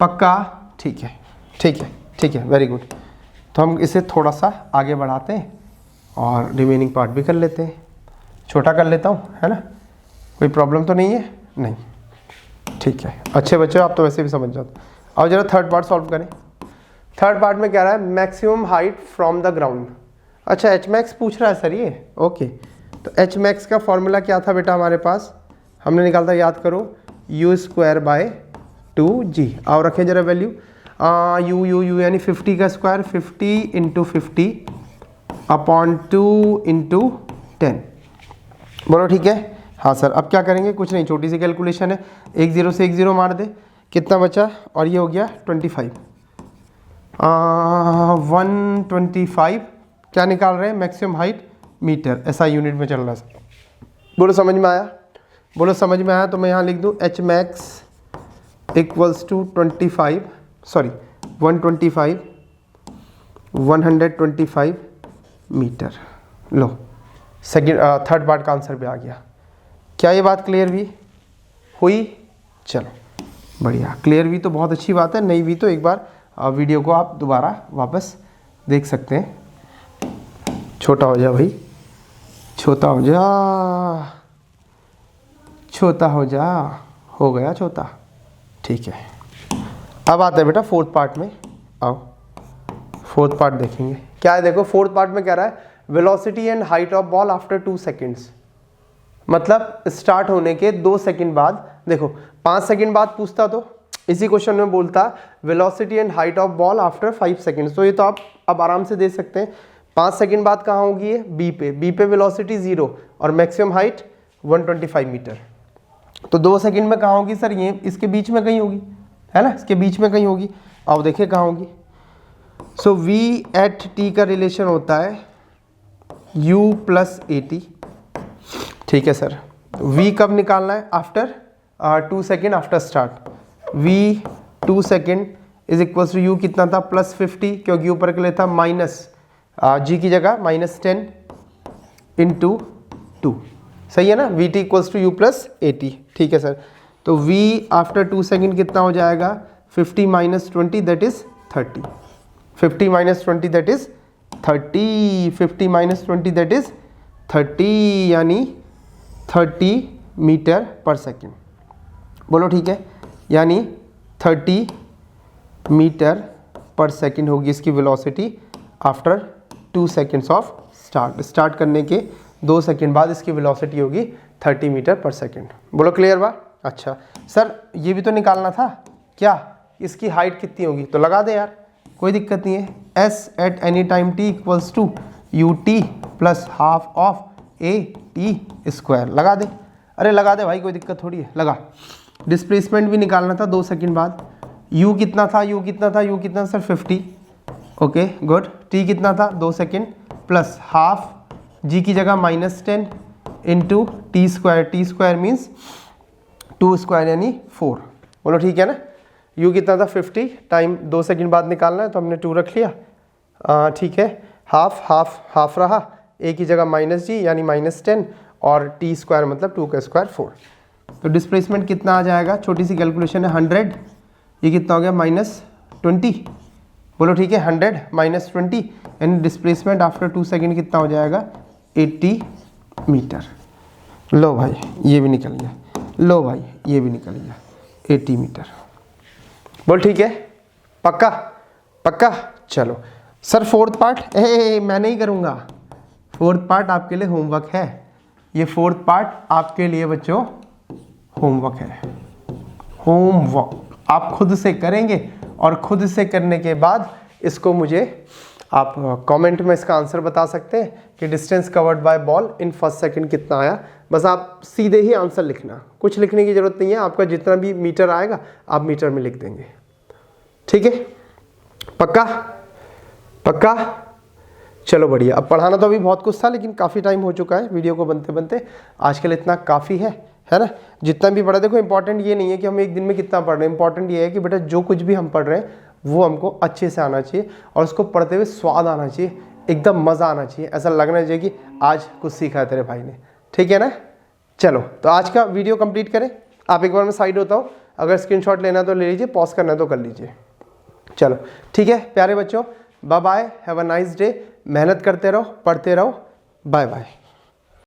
पक्का? ठीक है ठीक है ठीक है, वेरी गुड। तो हम इसे थोड़ा सा आगे बढ़ाते हैं और रिमेनिंग पार्ट भी कर लेते हैं। छोटा कर लेता हूँ, है ना, कोई प्रॉब्लम तो नहीं है? नहीं, ठीक है। अच्छे बच्चे आप तो वैसे भी समझ जाते। अब जरा थर्ड पार्ट सॉल्व करें। थर्ड पार्ट में कह रहा है maximum height from the ground. अच्छा, एच मैक्स पूछ रहा है सर ये, ओके। तो एच मैक्स का फॉर्मूला क्या था बेटा हमारे पास? हमने निकाला था, याद करो, u²/2g। आओ रखें जरा वैल्यू, u यानी 50 का स्क्वायर, 50 × 50/2 × 10। बोलो ठीक है? हाँ सर। अब क्या करेंगे? कुछ नहीं, छोटी सी कैलकुलेशन है, 1 0 से 1 0 मार दे, कितना बचा? और ये हो गया 25, 125। क्या निकाल रहे हैं? मैक्सिमम हाइट, मीटर, ऐसा यूनिट में चल रहा है। बोलो समझ में आया? बोलो समझ में आया तो मैं यहाँ लिख दूँ h max equals to 125 metre. लो सेकेंड थर्ड पार्ट का आंसर भी आ गया। क्या ये बात क्लियर हुई? चलो बढ़िया, क्लियर भी तो बहुत अच्छी बात है, नहीं भी तो एक बार वीडियो को आप दोबारा वापस देख सकते हैं। छोटा हो जा भाई, छोटा हो जा, छोटा हो जा, हो गया छोटा। ठीक है, अब आते हैं बेटा फोर्थ पार्ट में। आओ फोर्थ पार्ट देखेंगे। क्या है देखो, फोर्थ पार्ट में कह रहा है velocity and height of ball after 2 seconds. मतलब स्टार्ट होने के 2 सेकंड बाद, देखो 5 सेकंड बाद पूछता तो इसी क्वेश्चन में बोलता velocity and height of ball after 5 seconds. तो ये तो आप अब आराम से दे सकते हैं। 5 सेकंड बाद कहाँ होगी ये? बी पे वेलोसिटी 0 और मैक्सिमम हाइट 125 मीटर। तो 2 सेकंड में कहाँ होगी सर? ये इसके बीच में कहीं होगी, है ना, इसके बीच में कहीं होगी। अब देखिए कहाँ होगी। सो v एट t का रिलेशन होता है u प्लस AT। ठीक है सर, v कब निकालना है? After 2 second after start. v 2 second is equal to u कितना था? प्लस 50, क्योंकि ऊपर के लिए था माइनस g की जगह -10 इंटू 2। सही है ना? vt equals to u plus AT। ठीक है सर, तो v आफ्टर 2 सेकेंड कितना हो जाएगा? 50 minus 20 that is 30। 50 minus 20 that is 30। 50 minus 20 that is 30, यानी 30 मीटर पर सेकेंड। बोलो ठीक है, यानी 30 मीटर पर सेकेंड होगी इसकी velocity after 2 seconds of start. Start करने के 2 सेकेंड बाद इसकी वेलोसिटी होगी 30 मीटर पर सेकेंड। बोलो क्लियर बा? अच्छा सर, ये भी तो निकालना था क्या, इसकी हाइट कितनी होगी? तो लगा दे यार, कोई दिक्कत नहीं है। s at any time t equals to ut plus half of AT square. लगा दे, अरे लगा दे भाई, कोई दिक्कत थोड़ी है, लगा। डिस्प्लेसमेंट भी निकालना था 2 सेकंड बाद। u कितना था? u कितना सर? 50। Okay good. t कितना था? 2 सेकंड प्लस हाफ, g की जगह -10 into t square means 2 square यानी 4। बोलो ठीक है ना? u कितना था? 50। टाइम 2 सेकंड बाद निकालना है तो हमने 2 रख लिया। ठीक है, हाफ रहा, a की जगह -g यानी -10 और t स्क्वायर मतलब 2 का स्क्वायर 4। तो डिस्प्लेसमेंट कितना आ जाएगा? छोटी सी कैलकुलेशन है, 100। ये कितना हो गया? -20। बोलो ठीक है, 100 माइनस 20 यानी डिस्प्लेसमेंट आफ्टर 2 सेकेंड कितना हो जाएगा? 80 मीटर। लो भाई ये भी निकल गया, लो भाई ये भी निकल गया, 80 मीटर। बोल ठीक है, पक्का पक्का। चलो सर फोर्थ पार्ट मैं नहीं करूँगा, फोर्थ पार्ट आपके लिए होमवर्क है। ये फोर्थ पार्ट आपके लिए बच्चों होमवर्क है। होमवर्क आप खुद से करेंगे और खुद से करने के बाद इसको मुझे आप कमेंट में इसका आंसर बता सकते हैं कि distance covered by ball in first second कितना आया। बस आप सीधे ही आंसर लिखना, कुछ लिखने की ज़रूरत नहीं है। आपका जितना भी मीटर आएगा आप मीटर में लिख देंगे। ठीक है, पक्का पक्का। चलो बढ़िया। अब पढ़ाना तो अभी बहुत कुछ था लेकिन काफ़ी टाइम हो चुका है वीडियो को बनते बनते। आज के लिए इतना काफ़ी है ना। जितना भी पढ़ा, देखो इंपॉर्टेंट ये नहीं है कि हम एक दिन में कितना पढ़ रहे हैं, इंपॉर्टेंट ये है कि बेटा जो कुछ भी हम पढ़ रहे हैं वो हमको अच्छे से आना चाहिए और उसको पढ़ते हुए स्वाद आना चाहिए, एकदम मज़ा आना चाहिए, ऐसा लगना चाहिए कि आज कुछ सीखा है तेरे भाई ने। ठीक है ना। चलो तो आज का वीडियो कंप्लीट करें। आप एक बार मैं साइड होता हूँ, अगर स्क्रीनशॉट लेना है तो ले लीजिए, पॉज करना है तो कर लीजिए। चलो ठीक है प्यारे बच्चों, bye bye, have a nice day. मेहनत करते रहो, पढ़ते रहो, बाय बाय।